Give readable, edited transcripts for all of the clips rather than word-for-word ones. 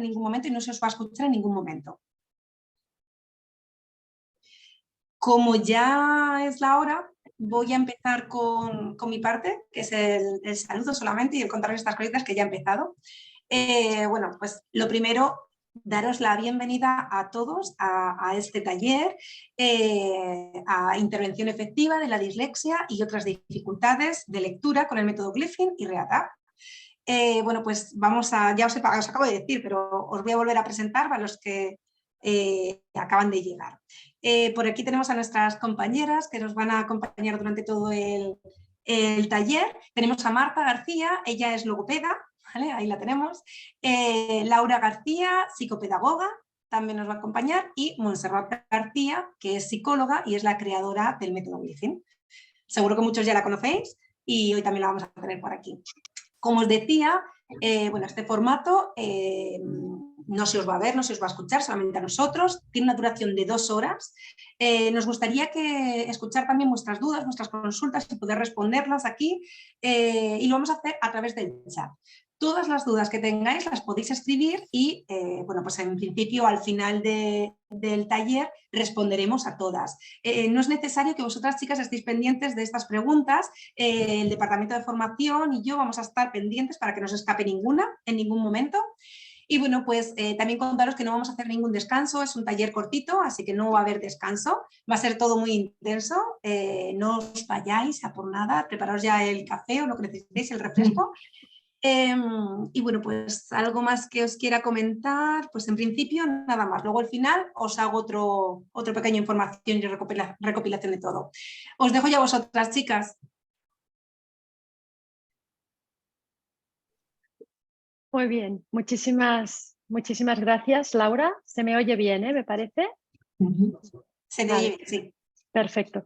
en ningún momento y no se os va a escuchar en ningún momento. Como ya es la hora, voy a empezar con mi parte, que es el saludo solamente y el contarles estas cositas que ya he empezado. Bueno, pues lo primero, daros la bienvenida a todos a este taller, a intervención efectiva de la dislexia y otras dificultades de lectura con el método Glyphing y Readapt. Bueno, pues vamos a, ya os acabo de decir, pero os voy a volver a presentar para los que acaban de llegar. Por aquí tenemos a nuestras compañeras que nos van a acompañar durante todo el taller. Tenemos a Marta García, ella es logopeda, ¿vale? Ahí la tenemos. Laura García, psicopedagoga, también nos va a acompañar, y Montserrat García, que es psicóloga y es la creadora del método Glyphing. Seguro que muchos ya la conocéis y hoy también la vamos a tener por aquí. Como os decía, bueno, este formato no se os va a ver, no se os va a escuchar, solamente a nosotros. Tiene una duración de 2 horas. Nos gustaría escuchar también vuestras dudas, vuestras consultas y poder responderlas aquí. Y lo vamos a hacer a través del chat. Todas las dudas que tengáis las podéis escribir y, bueno, pues en principio al final del taller responderemos a todas. No es necesario que vosotras, chicas, estéis pendientes de estas preguntas. El departamento de formación y yo vamos a estar pendientes para que no se escape ninguna en ningún momento. Y bueno, pues también contaros que no vamos a hacer ningún descanso, es un taller cortito, así que no va a haber descanso, va a ser todo muy intenso, no os vayáis a por nada, preparaos ya el café o lo que necesitéis, el refresco. Y bueno, pues algo más que os quiera comentar, pues en principio nada más. Luego al final os hago otro pequeña información y recopilación de todo. Os dejo ya a vosotras, chicas. Muy bien, muchísimas gracias, Laura. Se me oye bien, ¿eh? Me parece. Se te oye bien, sí. Perfecto.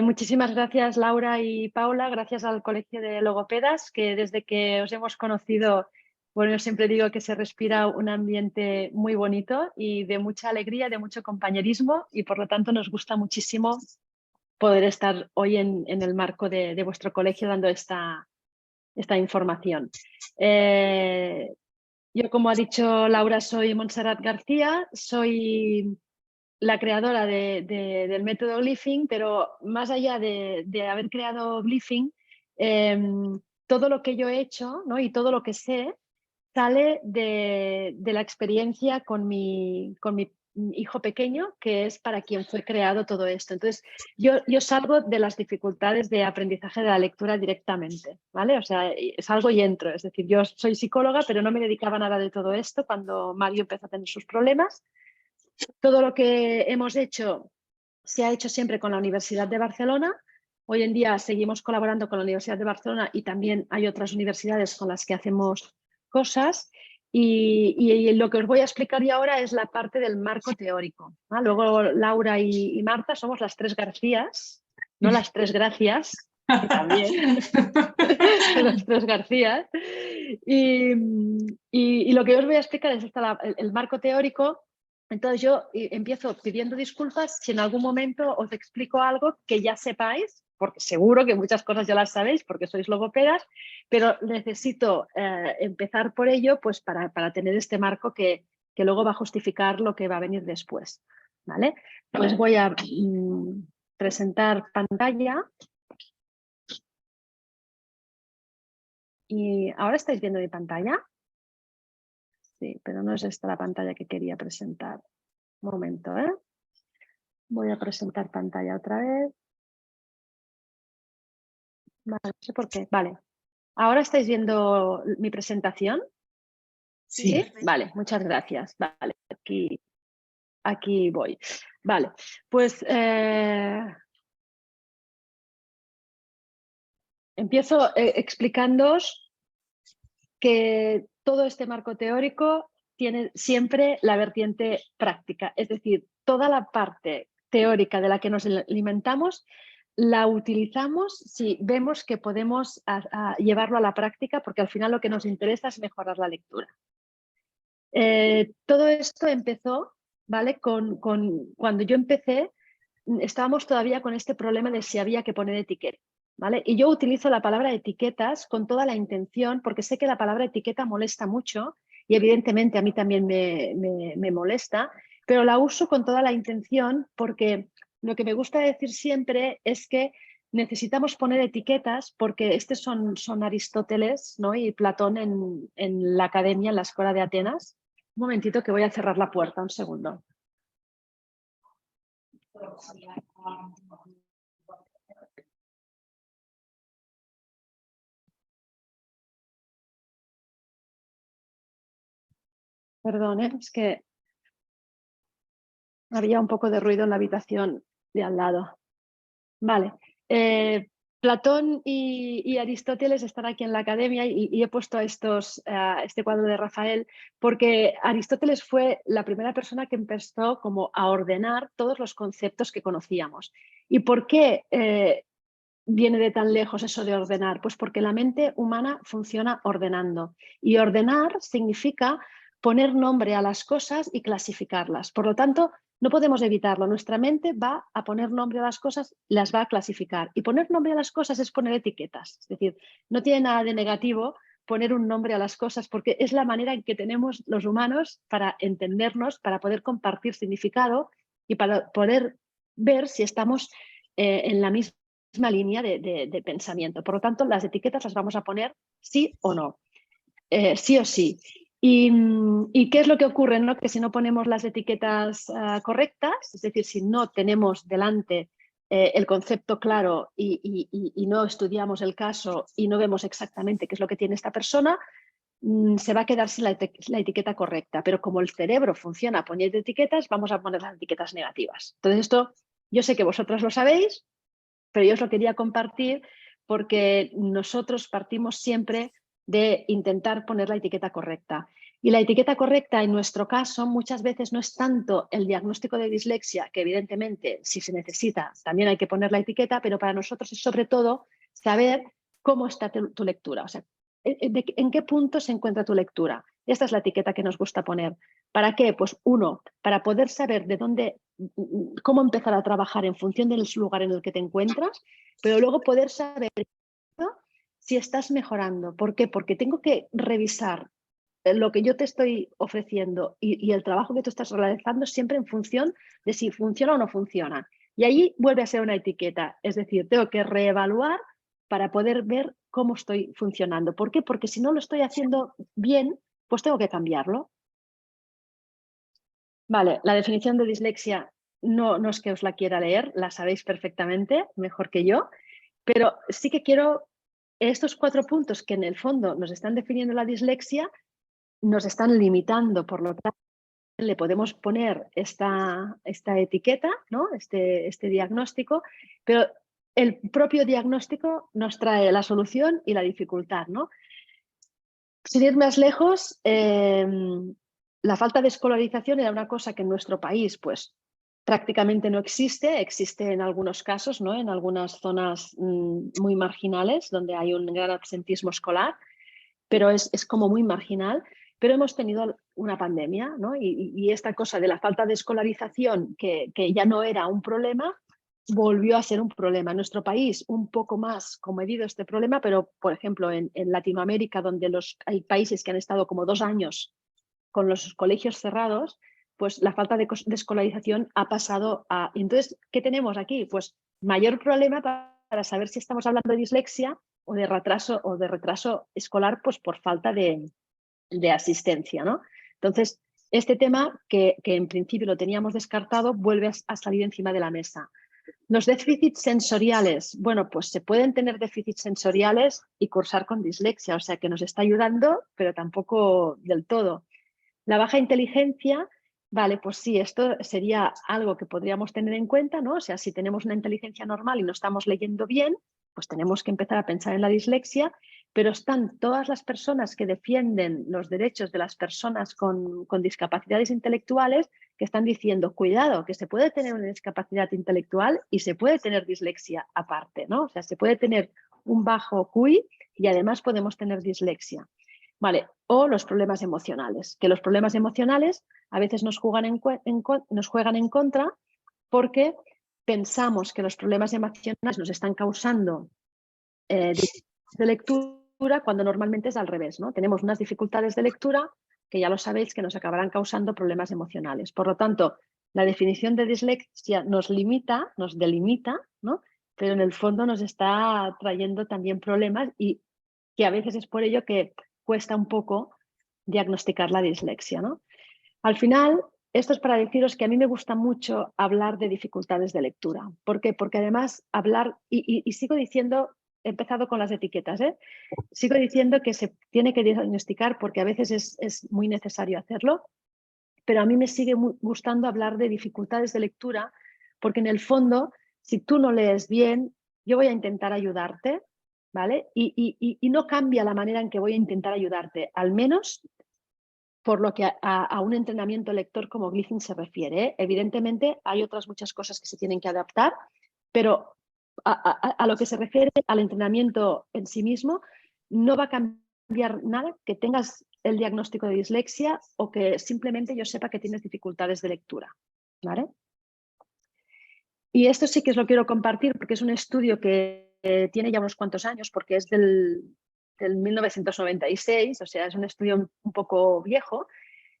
Muchísimas gracias, Laura y Paula. Gracias al Colegio de Logopedas, que desde que os hemos conocido, bueno, yo siempre digo que se respira un ambiente muy bonito y de mucha alegría, de mucho compañerismo, y por lo tanto nos gusta muchísimo poder estar hoy en el marco de vuestro colegio dando esta información. Yo, como ha dicho Laura, soy Montserrat García, soy la creadora del método Glyphing, pero más allá de haber creado Glyphing, todo lo que yo he hecho, ¿no? Y todo lo que sé sale de la experiencia con mi hijo pequeño, que es para quien fue creado todo esto. Entonces, yo salgo de las dificultades de aprendizaje de la lectura directamente, ¿vale? O sea, salgo y entro. Es decir, yo soy psicóloga, pero no me dedicaba a nada de todo esto cuando Mario empezó a tener sus problemas. Todo lo que hemos hecho se ha hecho siempre con la Universidad de Barcelona. Hoy en día seguimos colaborando con la Universidad de Barcelona y también hay otras universidades con las que hacemos cosas. Y lo que os voy a explicar ya ahora es la parte del marco teórico, ¿no? Luego Laura y Marta somos las 3 Garcías, no las 3 Gracias, que también las 3 Garcías. Y lo que os voy a explicar es el marco teórico. Entonces yo empiezo pidiendo disculpas si en algún momento os explico algo que ya sepáis, porque seguro que muchas cosas ya las sabéis porque sois logopedas, pero necesito empezar por ello, pues para tener este marco que luego va a justificar lo que va a venir después, ¿vale? Pues voy a presentar pantalla. ¿Y ahora estáis viendo mi pantalla? Sí, pero no es esta la pantalla que quería presentar. Un momento, ¿eh? Voy a presentar pantalla otra vez. Vale, no sé por qué. Vale. ¿Ahora estáis viendo mi presentación? Sí. Vale, muchas gracias. Vale, aquí voy. Vale, pues empiezo explicándoos que todo este marco teórico tiene siempre la vertiente práctica, es decir, toda la parte teórica de la que nos alimentamos la utilizamos si vemos que podemos llevarlo a la práctica, porque al final lo que nos interesa es mejorar la lectura. Todo esto empezó, ¿vale? Cuando yo empecé, estábamos todavía con este problema de si había que poner etiqueta, ¿vale? Y yo utilizo la palabra etiquetas con toda la intención, porque sé que la palabra etiqueta molesta mucho y evidentemente a mí también me molesta, pero la uso con toda la intención porque lo que me gusta decir siempre es que necesitamos poner etiquetas porque estos son Aristóteles, ¿no? Y Platón en la academia, en la escuela de Atenas. Un momentito que voy a cerrar la puerta, un segundo. Perdón, es que había un poco de ruido en la habitación de al lado. Vale. Platón y Aristóteles están aquí en la academia y he puesto este cuadro de Rafael porque Aristóteles fue la primera persona que empezó como a ordenar todos los conceptos que conocíamos. ¿Y por qué viene de tan lejos eso de ordenar? Pues porque la mente humana funciona ordenando y ordenar significa poner nombre a las cosas y clasificarlas. Por lo tanto, no podemos evitarlo. Nuestra mente va a poner nombre a las cosas, las va a clasificar. Y poner nombre a las cosas es poner etiquetas. Es decir, no tiene nada de negativo poner un nombre a las cosas porque es la manera en que tenemos los humanos para entendernos, para poder compartir significado y para poder ver si estamos en la misma línea de pensamiento. Por lo tanto, las etiquetas las vamos a poner sí o no, sí o sí. ¿Y qué es lo que ocurre? ¿No? Que si no ponemos las etiquetas correctas, es decir, si no tenemos delante el concepto claro y no estudiamos el caso y no vemos exactamente qué es lo que tiene esta persona, se va a quedar sin la etiqueta correcta. Pero como el cerebro funciona poniendo etiquetas, vamos a poner las etiquetas negativas. Entonces esto, yo sé que vosotros lo sabéis, pero yo os lo quería compartir porque nosotros partimos siempre de intentar poner la etiqueta correcta. Y la etiqueta correcta, en nuestro caso, muchas veces no es tanto el diagnóstico de dislexia, que evidentemente, si se necesita, también hay que poner la etiqueta, pero para nosotros es sobre todo saber cómo está tu lectura, o sea, en qué punto se encuentra tu lectura. Esta es la etiqueta que nos gusta poner. ¿Para qué? Pues uno, para poder saber de dónde, cómo empezar a trabajar en función del lugar en el que te encuentras, pero luego poder saber si estás mejorando. ¿Por qué? Porque tengo que revisar lo que yo te estoy ofreciendo y el trabajo que tú estás realizando siempre en función de si funciona o no funciona. Y ahí vuelve a ser una etiqueta, es decir, tengo que reevaluar para poder ver cómo estoy funcionando. ¿Por qué? Porque si no lo estoy haciendo bien, pues tengo que cambiarlo. Vale, la definición de dislexia no es que os la quiera leer, la sabéis perfectamente, mejor que yo, pero sí que quiero estos 4 puntos que en el fondo nos están definiendo la dislexia, nos están limitando, por lo tanto, le podemos poner esta etiqueta, ¿no? este diagnóstico, pero el propio diagnóstico nos trae la solución y la dificultad, ¿no? Sin ir más lejos, la falta de escolarización era una cosa que en nuestro país pues, prácticamente no existe, existe en algunos casos, ¿no? En algunas zonas muy marginales donde hay un gran absentismo escolar, pero es como muy marginal. Pero hemos tenido una pandemia, ¿no? Y esta cosa de la falta de escolarización, que ya no era un problema, volvió a ser un problema. En nuestro país un poco más comedido este problema, pero por ejemplo en Latinoamérica, donde hay países que han estado como 2 años con los colegios cerrados, pues la falta de escolarización ha pasado a... Entonces, ¿qué tenemos aquí? Pues mayor problema para saber si estamos hablando de dislexia o de retraso escolar, pues por falta de asistencia, ¿no? Entonces, este tema que en principio lo teníamos descartado vuelve a salir encima de la mesa. Los déficits sensoriales, bueno, pues se pueden tener déficits sensoriales y cursar con dislexia, o sea que nos está ayudando, pero tampoco del todo. La baja inteligencia, vale, pues sí, esto sería algo que podríamos tener en cuenta, ¿no? O sea, si tenemos una inteligencia normal y no estamos leyendo bien, pues tenemos que empezar a pensar en la dislexia, pero están todas las personas que defienden los derechos de las personas con discapacidades intelectuales que están diciendo, cuidado, que se puede tener una discapacidad intelectual y se puede tener dislexia aparte, ¿no? O sea, se puede tener un bajo QI y además podemos tener dislexia. Vale, o los problemas emocionales, que los problemas emocionales a veces nos juegan en contra porque pensamos que los problemas emocionales nos están causando dificultades de lectura cuando normalmente es al revés, ¿no? Tenemos unas dificultades de lectura que ya lo sabéis que nos acabarán causando problemas emocionales. Por lo tanto, la definición de dislexia nos limita, nos delimita, ¿no? Pero en el fondo nos está trayendo también problemas y que a veces es por ello que cuesta un poco diagnosticar la dislexia, ¿no? Al final, esto es para deciros que a mí me gusta mucho hablar de dificultades de lectura. ¿Por qué? Porque además hablar, y sigo diciendo, he empezado con las etiquetas, sigo diciendo que se tiene que diagnosticar porque a veces es muy necesario hacerlo, pero a mí me sigue gustando hablar de dificultades de lectura porque en el fondo, si tú no lees bien, yo voy a intentar ayudarte, ¿vale? Y no cambia la manera en que voy a intentar ayudarte, al menos por lo que a un entrenamiento lector como Glyphing se refiere, ¿eh? Evidentemente hay otras muchas cosas que se tienen que adaptar, pero a lo que se refiere al entrenamiento en sí mismo, no va a cambiar nada que tengas el diagnóstico de dislexia o que simplemente yo sepa que tienes dificultades de lectura, ¿vale? Y esto sí que os lo quiero compartir porque es un estudio que tiene ya unos cuantos años, porque es del 1996, o sea, es un estudio un poco viejo,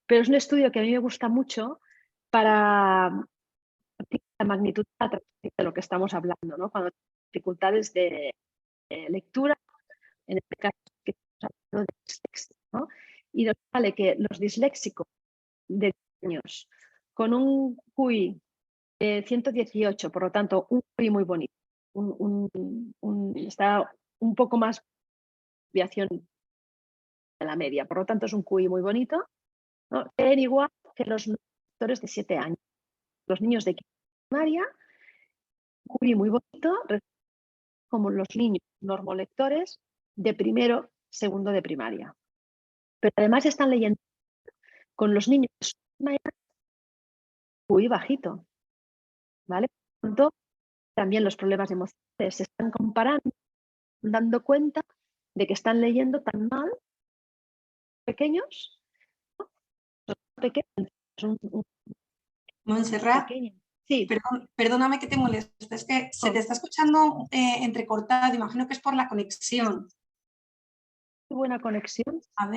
pero es un estudio que a mí me gusta mucho para la magnitud de lo que estamos hablando, ¿no? Cuando hay dificultades de lectura, en este caso que estamos hablando de dislexia, ¿no? Y nos sale que los disléxicos de años con un QI de 118, por lo tanto, un QI muy bonito, está un poco más desviación de la media, por lo tanto es un QI muy bonito, ¿no? Ser igual que los lectores de 7 años. Los niños de primaria, un QI muy bonito, como los niños normolectores de primero, segundo de primaria. Pero además están leyendo con los niños de primaria, QI bajito, ¿vale? Por lo tanto, también los problemas emocionales se están comparando, dando cuenta de que están leyendo tan mal, pequeños, son pequeños, Montserrat, pequeño. Sí, perdóname que te moleste, es que se te está escuchando entrecortado, imagino que es por la conexión. muy buena conexión. A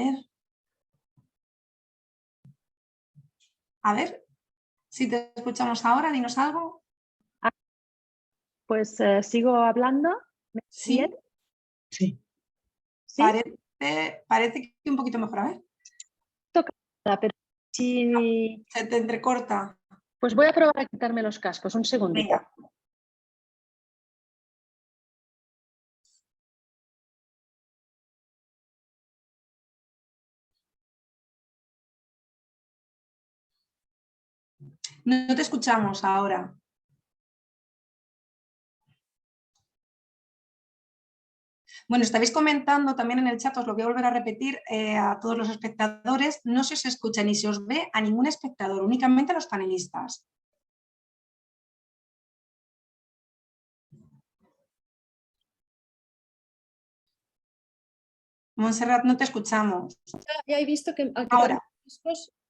ver si te escuchamos ahora, dinos algo. Pues sigo hablando. Sí, Sí. ¿Sí? parece que un poquito mejor, a ver. Pero si... Se te entrecorta. Pues voy a probar a quitarme los cascos, un segundito. Venga. No te escuchamos ahora. Bueno, estabais comentando también en el chat, os lo voy a volver a repetir a todos los espectadores, no se os escucha ni se os ve a ningún espectador, únicamente a los panelistas. Montserrat, no te escuchamos. Ya he visto que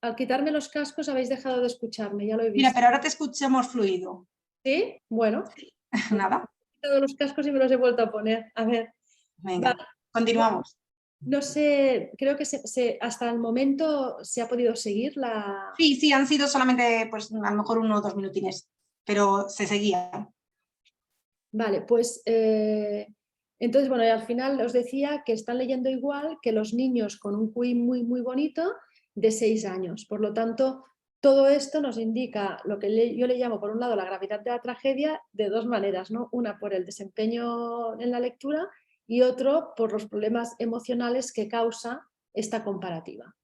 al quitarme los cascos habéis dejado de escucharme, ya lo he visto. Mira, pero ahora te escuchamos fluido. ¿Sí? Bueno. Nada. He quitado los cascos y me los he vuelto a poner. A ver. Venga, continuamos. No sé, creo que hasta el momento se ha podido seguir la... Sí, han sido solamente, pues a lo mejor 1 o 2 minutines, pero se seguía. Vale, pues entonces, bueno, y al final os decía que están leyendo igual que los niños con un QI muy, muy bonito de 6 años. Por lo tanto, todo esto nos indica lo que yo le llamo, por un lado, la gravedad de la tragedia de 2 maneras, ¿no? Una por el desempeño en la lectura y otro por los problemas emocionales que causa esta comparativa.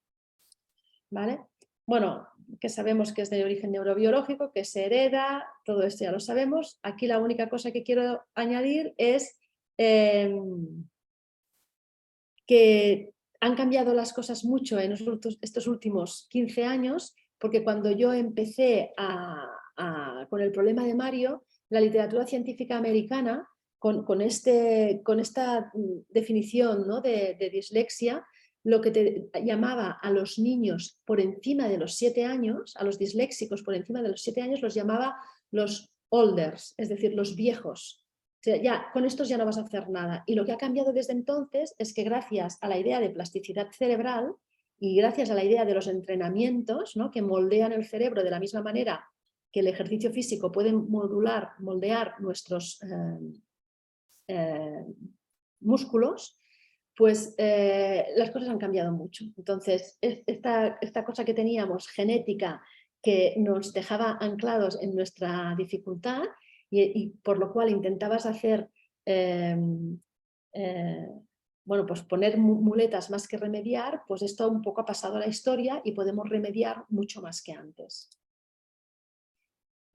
¿Vale? Bueno, que sabemos que es de origen neurobiológico, que se hereda, todo esto ya lo sabemos. Aquí la única cosa que quiero añadir es que han cambiado las cosas mucho en estos últimos 15 años, porque cuando yo empecé con el problema de Mario, la literatura científica americana, con esta definición, ¿no?, de dislexia, lo que te llamaba a los niños por encima de los 7 años, a los disléxicos por encima de los 7 años, los llamaba los olders, es decir, los viejos. O sea, ya, con estos ya no vas a hacer nada. Y lo que ha cambiado desde entonces es que gracias a la idea de plasticidad cerebral y gracias a la idea de los entrenamientos, ¿no?, que moldean el cerebro de la misma manera que el ejercicio físico puede moldear nuestros músculos, pues las cosas han cambiado mucho. Entonces, esta cosa que teníamos genética que nos dejaba anclados en nuestra dificultad y por lo cual intentabas hacer, bueno, pues poner muletas más que remediar, pues esto un poco ha pasado a la historia y podemos remediar mucho más que antes.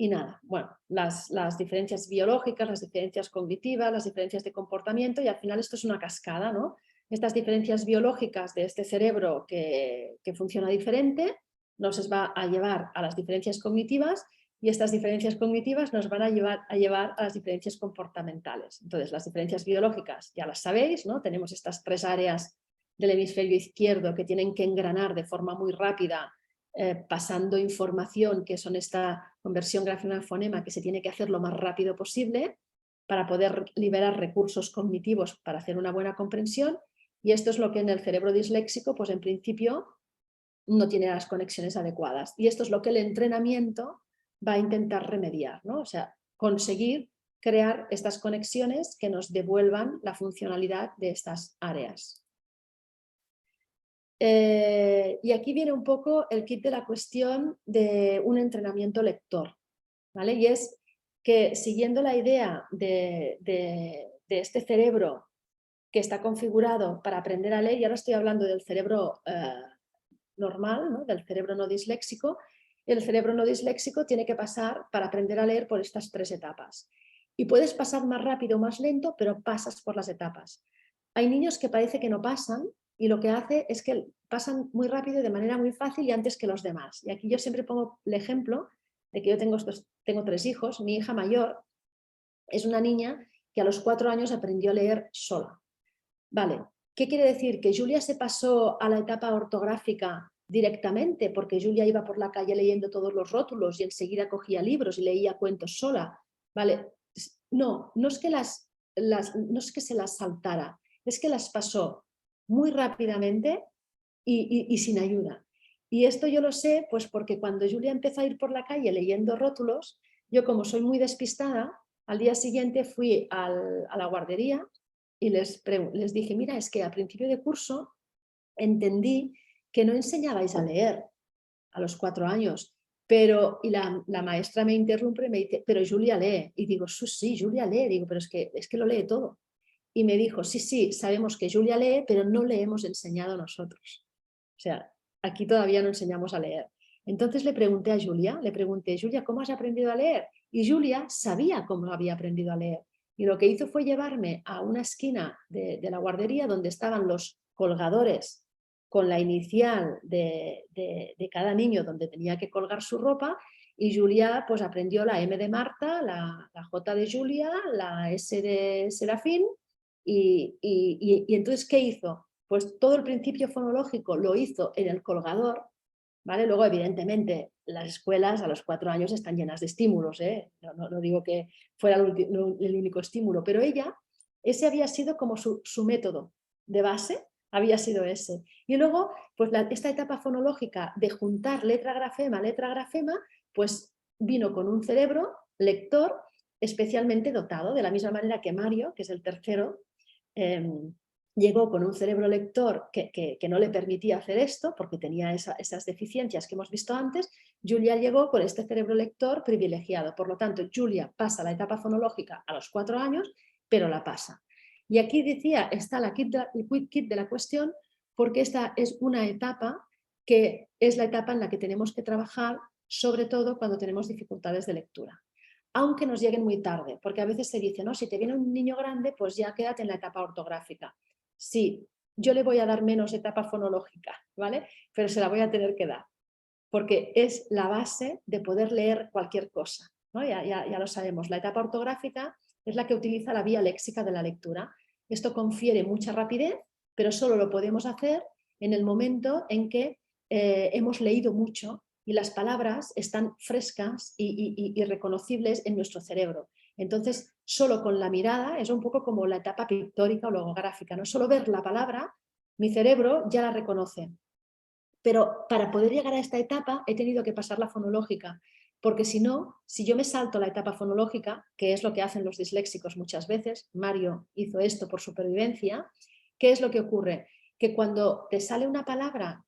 Y nada, bueno, las diferencias biológicas, las diferencias cognitivas, las diferencias de comportamiento, y al final esto es una cascada, ¿no? Estas diferencias biológicas de este cerebro que funciona diferente nos va a llevar a las diferencias cognitivas, y estas diferencias cognitivas nos van a llevar a las diferencias comportamentales. Entonces, las diferencias biológicas ya las sabéis, ¿no? Tenemos estas 3 áreas del hemisferio izquierdo que tienen que engranar de forma muy rápida, pasando información, que son esta conversión grafema-fonema, que se tiene que hacer lo más rápido posible para poder liberar recursos cognitivos para hacer una buena comprensión, y esto es lo que en el cerebro disléxico, pues en principio no tiene las conexiones adecuadas, y esto es lo que el entrenamiento va a intentar remediar, ¿no? O sea, conseguir crear estas conexiones que nos devuelvan la funcionalidad de estas áreas. Y aquí viene un poco el kit de la cuestión de un entrenamiento lector, ¿vale? Y es que, siguiendo la idea de este cerebro que está configurado para aprender a leer, y ahora estoy hablando del cerebro normal, ¿no?, del cerebro no disléxico, el cerebro no disléxico tiene que pasar para aprender a leer por estas 3 etapas. Y puedes pasar más rápido o más lento, pero pasas por las etapas. Hay niños que parece que no pasan, y lo que hace es que pasan muy rápido y de manera muy fácil y antes que los demás. Y aquí yo siempre pongo el ejemplo de que yo tengo 3 hijos. Mi hija mayor es una niña que a los 4 años aprendió a leer sola. Vale, ¿qué quiere decir? ¿Que Julia se pasó a la etapa ortográfica directamente porque Julia iba por la calle leyendo todos los rótulos y enseguida cogía libros y leía cuentos sola? Vale, no, no es que no es que se las saltara, es que las pasó muy rápidamente y sin ayuda. Y esto yo lo sé pues porque cuando Julia empezó a ir por la calle leyendo rótulos, yo, como soy muy despistada, al día siguiente fui a la guardería y les dije, mira, es que a principio de curso entendí que no enseñabais a leer a los 4 años, pero, y la maestra me interrumpe y me dice, pero Julia lee. Y digo, sí, Julia lee. Digo, pero es que lo lee todo. Y me dijo, sí, sabemos que Julia lee, pero no le hemos enseñado nosotros. O sea, aquí todavía no enseñamos a leer. Entonces le pregunté a Julia, Julia, ¿cómo has aprendido a leer? Y Julia sabía cómo había aprendido a leer. Y lo que hizo fue llevarme a una esquina de la guardería donde estaban los colgadores con la inicial de cada niño donde tenía que colgar su ropa, y Julia pues aprendió la M de Marta, la J de Julia, la S de Serafín, y entonces, ¿qué hizo? Pues todo el principio fonológico lo hizo en el colgador, ¿vale? Luego, evidentemente, las escuelas a los 4 años están llenas de estímulos, ¿eh? No digo que fuera el único estímulo, pero ella, ese había sido como su método de base, había sido ese. Y luego, pues esta etapa fonológica de juntar letra-grafema, pues vino con un cerebro lector especialmente dotado, de la misma manera que Mario, que es el tercero, llegó con un cerebro lector que no le permitía hacer esto porque tenía esas deficiencias que hemos visto antes. Julia llegó con este cerebro lector privilegiado. Por lo tanto, Julia pasa la etapa fonológica a los 4 años, pero la pasa. Y aquí decía, está el kit de la cuestión, porque esta es una etapa que es la etapa en la que tenemos que trabajar, sobre todo cuando tenemos dificultades de lectura. Aunque nos lleguen muy tarde, porque a veces se dice, no, si te viene un niño grande, pues ya quédate en la etapa ortográfica. Sí, yo le voy a dar menos etapa fonológica, ¿vale? Pero se la voy a tener que dar, porque es la base de poder leer cualquier cosa, ¿no? Ya lo sabemos, la etapa ortográfica es la que utiliza la vía léxica de la lectura. Esto confiere mucha rapidez, pero solo lo podemos hacer en el momento en que hemos leído mucho y las palabras están frescas y reconocibles en nuestro cerebro. Entonces, solo con la mirada, es un poco como la etapa pictórica o logográfica, ¿no? Solo ver la palabra, mi cerebro ya la reconoce. Pero para poder llegar a esta etapa he tenido que pasar la fonológica, porque si no, si yo me salto la etapa fonológica, que es lo que hacen los disléxicos muchas veces, Mario hizo esto por supervivencia, ¿qué es lo que ocurre? Que cuando te sale una palabra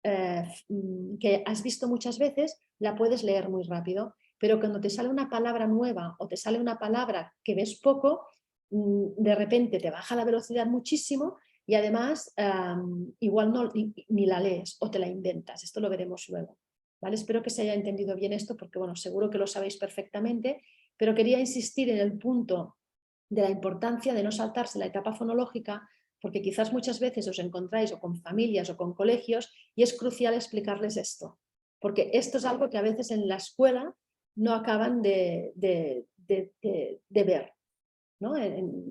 que has visto muchas veces, la puedes leer muy rápido, pero cuando te sale una palabra nueva o te sale una palabra que ves poco, de repente te baja la velocidad muchísimo y además igual no, ni la lees o te la inventas. Esto lo veremos luego. ¿Vale? Espero que se haya entendido bien esto porque bueno, seguro que lo sabéis perfectamente, pero quería insistir en el punto de la importancia de no saltarse la etapa fonológica, porque quizás muchas veces os encontráis o con familias o con colegios y es crucial explicarles esto, porque esto es algo que a veces en la escuela no acaban de ver. ¿No?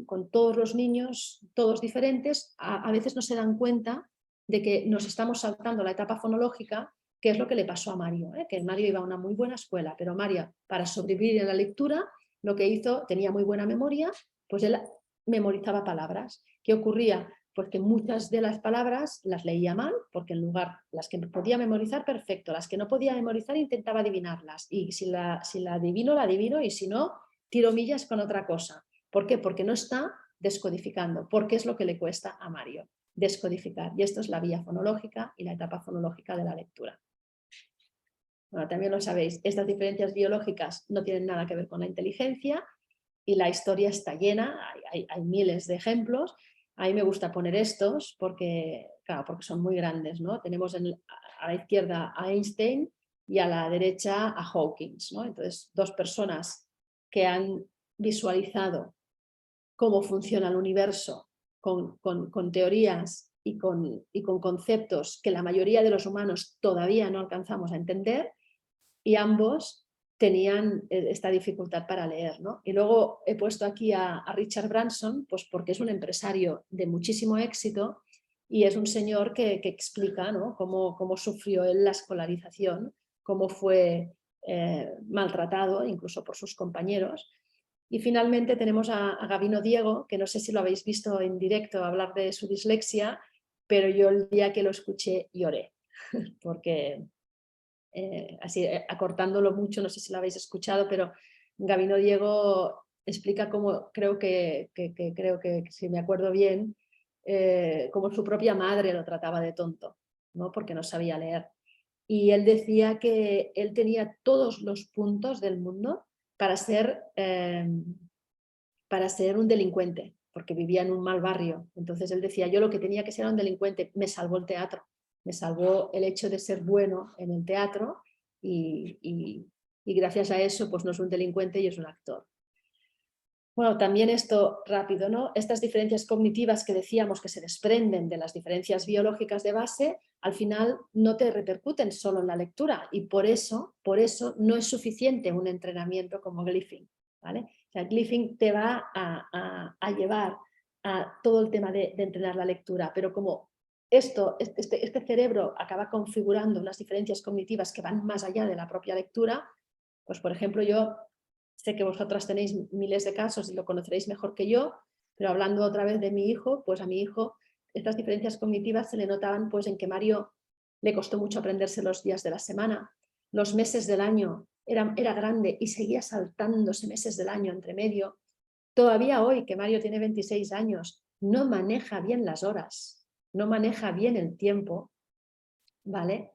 Con todos los niños, todos diferentes, a veces no se dan cuenta de que nos estamos saltando la etapa fonológica, que es lo que le pasó a Mario, que Mario iba a una muy buena escuela, pero Mario, para sobrevivir en la lectura, lo que hizo, tenía muy buena memoria, pues él memorizaba palabras. ¿Qué ocurría? Pues que muchas de las palabras las leía mal, porque en lugar, las que podía memorizar, perfecto, las que no podía memorizar intentaba adivinarlas, y si la adivino, la adivino, y si no, tiro millas con otra cosa. ¿Por qué? Porque no está descodificando, porque es lo que le cuesta a Mario, descodificar. Y esto es la vía fonológica y la etapa fonológica de la lectura. Bueno, también lo sabéis, estas diferencias biológicas no tienen nada que ver con la inteligencia y la historia está llena, hay miles de ejemplos. A mí me gusta poner estos porque, claro, porque son muy grandes, ¿no? Tenemos a la izquierda a Einstein y a la derecha a Hawking, ¿no? Entonces, dos personas que han visualizado cómo funciona el universo con teorías y con conceptos que la mayoría de los humanos todavía no alcanzamos a entender, y ambos tenían esta dificultad para leer, ¿no? Y luego he puesto aquí a Richard Branson, pues porque es un empresario de muchísimo éxito y es un señor que explica, ¿no? cómo sufrió él la escolarización, cómo fue maltratado incluso por sus compañeros. Y finalmente tenemos a Gabino Diego, que no sé si lo habéis visto en directo hablar de su dislexia, pero yo el día que lo escuché lloré, porque así acortándolo mucho, no sé si lo habéis escuchado, pero Gabino Diego explica cómo, creo que si me acuerdo bien, cómo su propia madre lo trataba de tonto, ¿no? Porque no sabía leer. Y él decía que él tenía todos los puntos del mundo para ser un delincuente, porque vivía en un mal barrio. Entonces él decía, yo lo que tenía que ser era un delincuente, me salvó el teatro, me salvó el hecho de ser bueno en el teatro y gracias a eso pues no es un delincuente y es un actor. Bueno, también esto rápido, ¿no? Estas diferencias cognitivas que decíamos que se desprenden de las diferencias biológicas de base, al final no te repercuten solo en la lectura y por eso no es suficiente un entrenamiento como Glyphing, ¿vale? O sea, Glyphing te va a llevar a todo el tema de entrenar la lectura, pero como este cerebro acaba configurando unas diferencias cognitivas que van más allá de la propia lectura, pues por ejemplo yo sé que vosotras tenéis miles de casos y lo conoceréis mejor que yo, pero hablando otra vez de mi hijo, pues a mi hijo estas diferencias cognitivas se le notaban pues en que Mario le costó mucho aprenderse los días de la semana, los meses del año, era grande y seguía saltándose meses del año entre medio. Todavía hoy, que Mario tiene 26 años, no maneja bien las horas, no maneja bien el tiempo, ¿vale?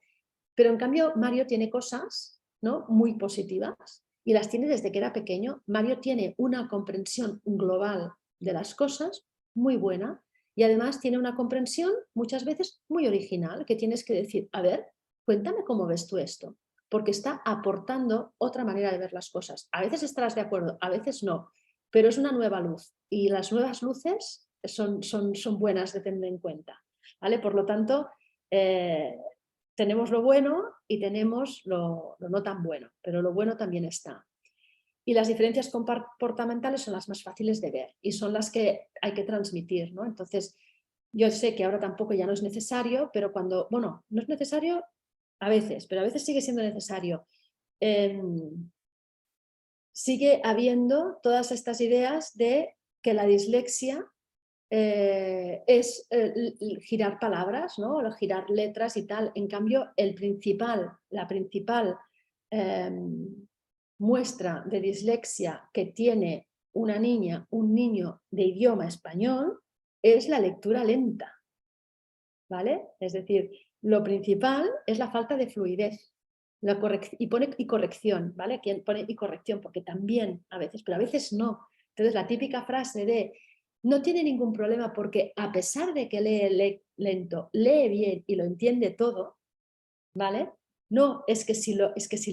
Pero en cambio Mario tiene cosas, ¿no?, muy positivas y las tiene desde que era pequeño. Mario tiene una comprensión global de las cosas muy buena y además tiene una comprensión muchas veces muy original, que tienes que decir, a ver, cuéntame cómo ves tú esto, porque está aportando otra manera de ver las cosas. A veces estarás de acuerdo, a veces no, pero es una nueva luz y las nuevas luces son buenas de tener en cuenta, ¿vale? Por lo tanto, tenemos lo bueno y tenemos lo no tan bueno, pero lo bueno también está. Y las diferencias comportamentales son las más fáciles de ver y son las que hay que transmitir, ¿no? Entonces, yo sé que ahora tampoco ya no es necesario, pero cuando, bueno, no es necesario a veces, pero a veces sigue siendo necesario. Sigue habiendo todas estas ideas de que la dislexia es girar palabras, ¿no? O girar letras y tal. En cambio, la principal muestra de dislexia que tiene una niña, un niño de idioma español es la lectura lenta, ¿vale? Es decir, lo principal es la falta de fluidez. Y pone y corrección, ¿vale? Quien pone y corrección, porque también a veces, pero a veces no. Entonces la típica frase de no tiene ningún problema porque a pesar de que lee lento, lee bien y lo entiende todo, ¿vale? No, es que si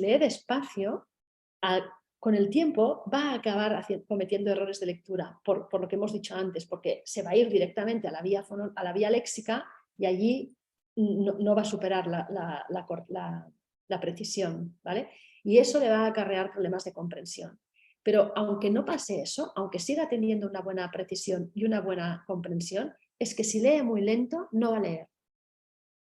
lee despacio, con el tiempo va a acabar cometiendo errores de lectura, por lo que hemos dicho antes, porque se va a ir directamente a la vía léxica y allí no va a superar la precisión, ¿vale? Y eso le va a acarrear problemas de comprensión. Pero aunque no pase eso, aunque siga teniendo una buena precisión y una buena comprensión, es que si lee muy lento no va a leer.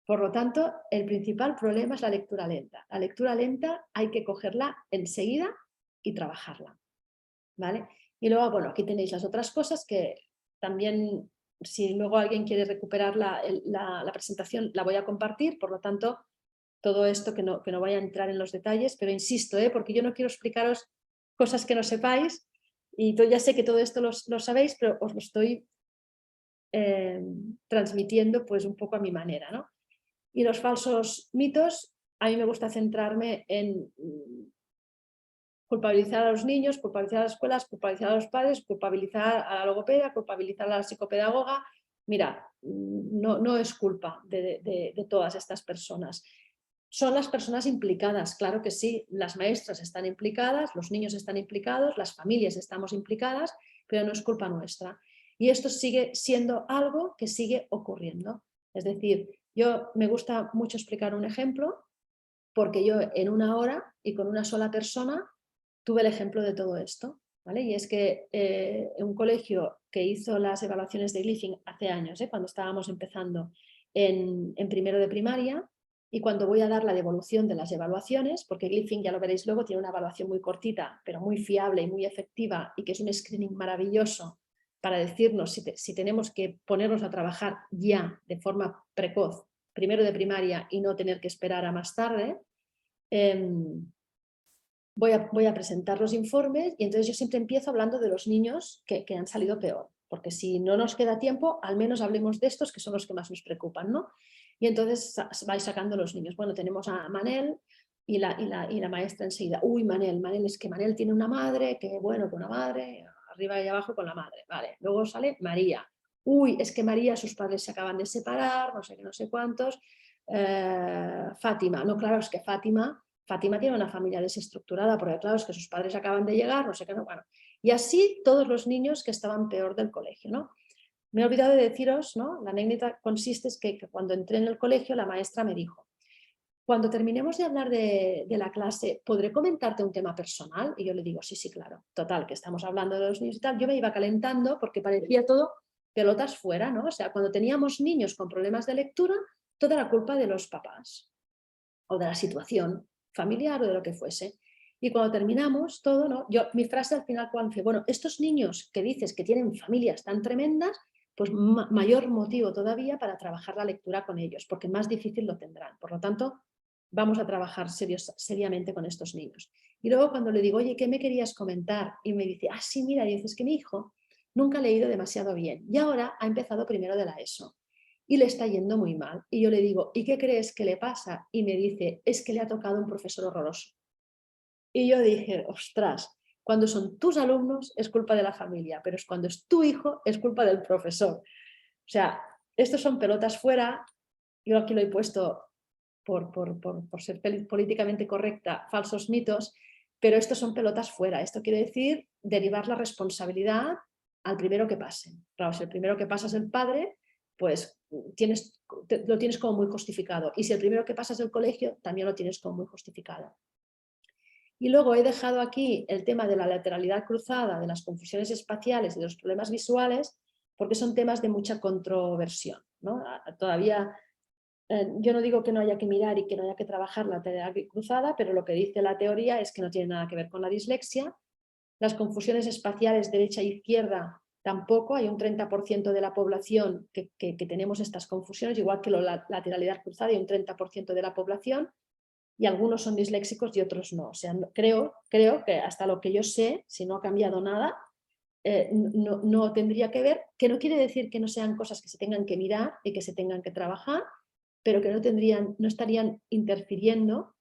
Por lo tanto, el principal problema es la lectura lenta. La lectura lenta hay que cogerla enseguida y trabajarla, ¿vale? Y luego, bueno, aquí tenéis las otras cosas que también, si luego alguien quiere recuperar la presentación, la voy a compartir, por lo tanto, todo esto que no vaya a entrar en los detalles, pero insisto, porque yo no quiero explicaros cosas que no sepáis, y ya sé que todo esto lo sabéis, pero os lo estoy transmitiendo pues un poco a mi manera, ¿no? Y los falsos mitos, a mí me gusta centrarme en culpabilizar a los niños, culpabilizar a las escuelas, culpabilizar a los padres, culpabilizar a la logopeda, culpabilizar a la psicopedagoga. Mira, no es culpa de todas estas personas. Son las personas implicadas, claro que sí, las maestras están implicadas, los niños están implicados, las familias estamos implicadas, pero no es culpa nuestra. Y esto sigue siendo algo que sigue ocurriendo. Es decir, me gusta mucho explicar un ejemplo, porque yo en una hora y con una sola persona tuve el ejemplo de todo esto, ¿vale? Y es que en un colegio que hizo las evaluaciones de Glyphing hace años, cuando estábamos empezando en primero de primaria, y cuando voy a dar la devolución de las evaluaciones, porque Glyphing, ya lo veréis luego, tiene una evaluación muy cortita, pero muy fiable y muy efectiva, y que es un screening maravilloso para decirnos si tenemos que ponernos a trabajar ya de forma precoz, primero de primaria, y no tener que esperar a más tarde. Voy a presentar los informes y entonces yo siempre empiezo hablando de los niños que han salido peor, porque si no nos queda tiempo, al menos hablemos de estos que son los que más nos preocupan, ¿no? Y entonces vais sacando los niños. Bueno, tenemos a Manel y la maestra enseguida. Uy, Manel, es que Manel tiene una madre, que bueno, con una madre, arriba y abajo con la madre, vale. Luego sale María. Uy, es que María, sus padres se acaban de separar, no sé qué, no sé cuántos. Fátima, no, claro, es que Fátima tiene una familia desestructurada, porque claro, es que sus padres acaban de llegar, no sé qué, no, bueno. Y así todos los niños que estaban peor del colegio, ¿no? Me he olvidado de deciros, ¿no? La anécdota consiste en que cuando entré en el colegio, la maestra me dijo: cuando terminemos de hablar de la clase, ¿podré comentarte un tema personal? Y yo le digo, sí, claro. Total, que estamos hablando de los niños y tal. Yo me iba calentando porque parecía todo pelotas fuera, ¿no? O sea, cuando teníamos niños con problemas de lectura, toda la culpa de los papás o de la situación familiar o de lo que fuese. Y cuando terminamos todo, ¿no? Mi frase al final, ¿cuál fue? Bueno, estos niños que dices que tienen familias tan tremendas, pues mayor motivo todavía para trabajar la lectura con ellos, porque más difícil lo tendrán. Por lo tanto, vamos a trabajar seriamente con estos niños. Y luego cuando le digo, oye, ¿qué me querías comentar? Y me dice, sí, mira, dices que mi hijo nunca ha leído demasiado bien y ahora ha empezado primero de la ESO y le está yendo muy mal. Y yo le digo, ¿y qué crees que le pasa? Y me dice, es que le ha tocado un profesor horroroso. Y yo dije, ostras, cuando son tus alumnos es culpa de la familia, pero es cuando es tu hijo es culpa del profesor. O sea, estos son pelotas fuera. Yo aquí lo he puesto por ser políticamente correcta, falsos mitos, pero estos son pelotas fuera. Esto quiere decir derivar la responsabilidad al primero que pase. Claro, si el primero que pasa es el padre, pues lo tienes como muy justificado. Y si el primero que pasa es el colegio, también lo tienes como muy justificado. Y luego he dejado aquí el tema de la lateralidad cruzada, de las confusiones espaciales y de los problemas visuales, porque son temas de mucha controversión, ¿no? Todavía yo no digo que no haya que mirar y que no haya que trabajar la lateralidad cruzada, pero lo que dice la teoría es que no tiene nada que ver con la dislexia. Las confusiones espaciales derecha e izquierda tampoco. Hay un 30% de la población que tenemos estas confusiones, igual que la lateralidad cruzada, hay un 30% de la población, y algunos son disléxicos y otros no. O sea, creo que hasta lo que yo sé, si no ha cambiado nada, no tendría que ver, que no quiere decir que no sean cosas que se tengan que mirar y que se tengan que trabajar, pero que no estarían interfiriendo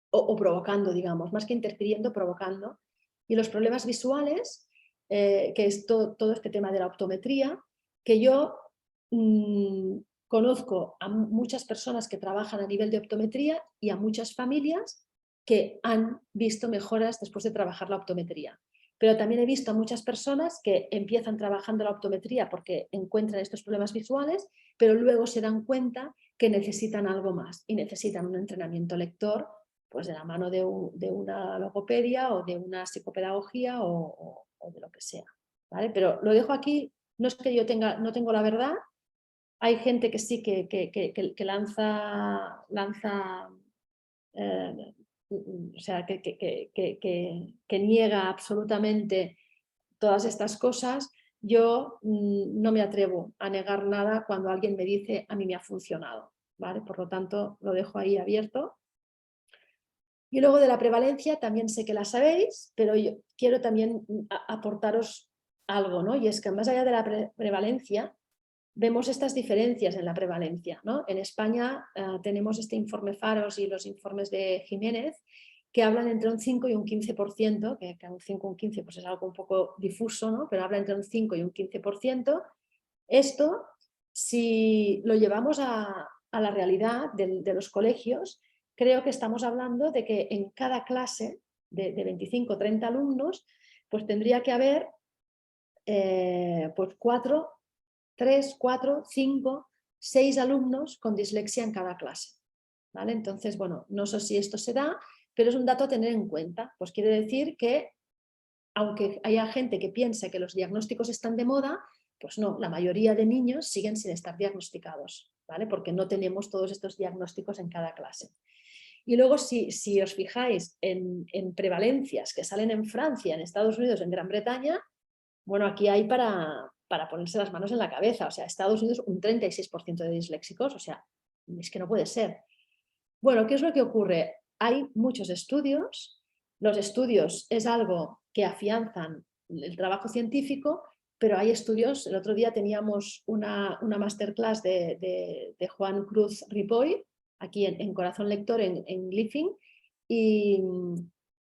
o provocando, digamos, más que interfiriendo, provocando. Y los problemas visuales, que es todo este tema de la optometría, que yo conozco a muchas personas que trabajan a nivel de optometría y a muchas familias que han visto mejoras después de trabajar la optometría. Pero también he visto a muchas personas que empiezan trabajando la optometría porque encuentran estos problemas visuales, pero luego se dan cuenta que necesitan algo más y necesitan un entrenamiento lector, pues de la mano de una logopedia o de una psicopedagogía o de lo que sea, ¿vale? Pero lo dejo aquí, no es que yo no tengo la verdad, hay gente que sí que lanza o sea, que niega absolutamente todas estas cosas. Yo no me atrevo a negar nada cuando alguien me dice a mí me ha funcionado, ¿vale? Por lo tanto, lo dejo ahí abierto. Y luego de la prevalencia también sé que la sabéis, pero yo quiero también aportaros algo, ¿no? Y es que más allá de la prevalencia, vemos estas diferencias en la prevalencia, ¿no? En España tenemos este informe Faros y los informes de Jiménez que hablan entre un 5 y un 15%, que un 5 y un 15 pues es algo un poco difuso, ¿no? Pero habla entre un 5 y un 15%. Esto, si lo llevamos a la realidad de los colegios, creo que estamos hablando de que en cada clase de 25 o 30 alumnos, pues tendría que haber pues 3, 4, 5, 6 alumnos con dislexia en cada clase, ¿vale? Entonces, bueno, no sé si esto se da, pero es un dato a tener en cuenta. Pues quiere decir que, aunque haya gente que piensa que los diagnósticos están de moda, pues no, la mayoría de niños siguen sin estar diagnosticados, ¿vale? Porque no tenemos todos estos diagnósticos en cada clase. Y luego, si os fijáis en prevalencias que salen en Francia, en Estados Unidos, en Gran Bretaña, bueno, aquí hay para ponerse las manos en la cabeza. O sea, Estados Unidos un 36% de disléxicos, o sea, es que no puede ser. Bueno, ¿qué es lo que ocurre? Hay muchos estudios, los estudios es algo que afianzan el trabajo científico, pero hay estudios, el otro día teníamos una masterclass de Juan Cruz Ripoll, aquí en Corazón Lector, en Living,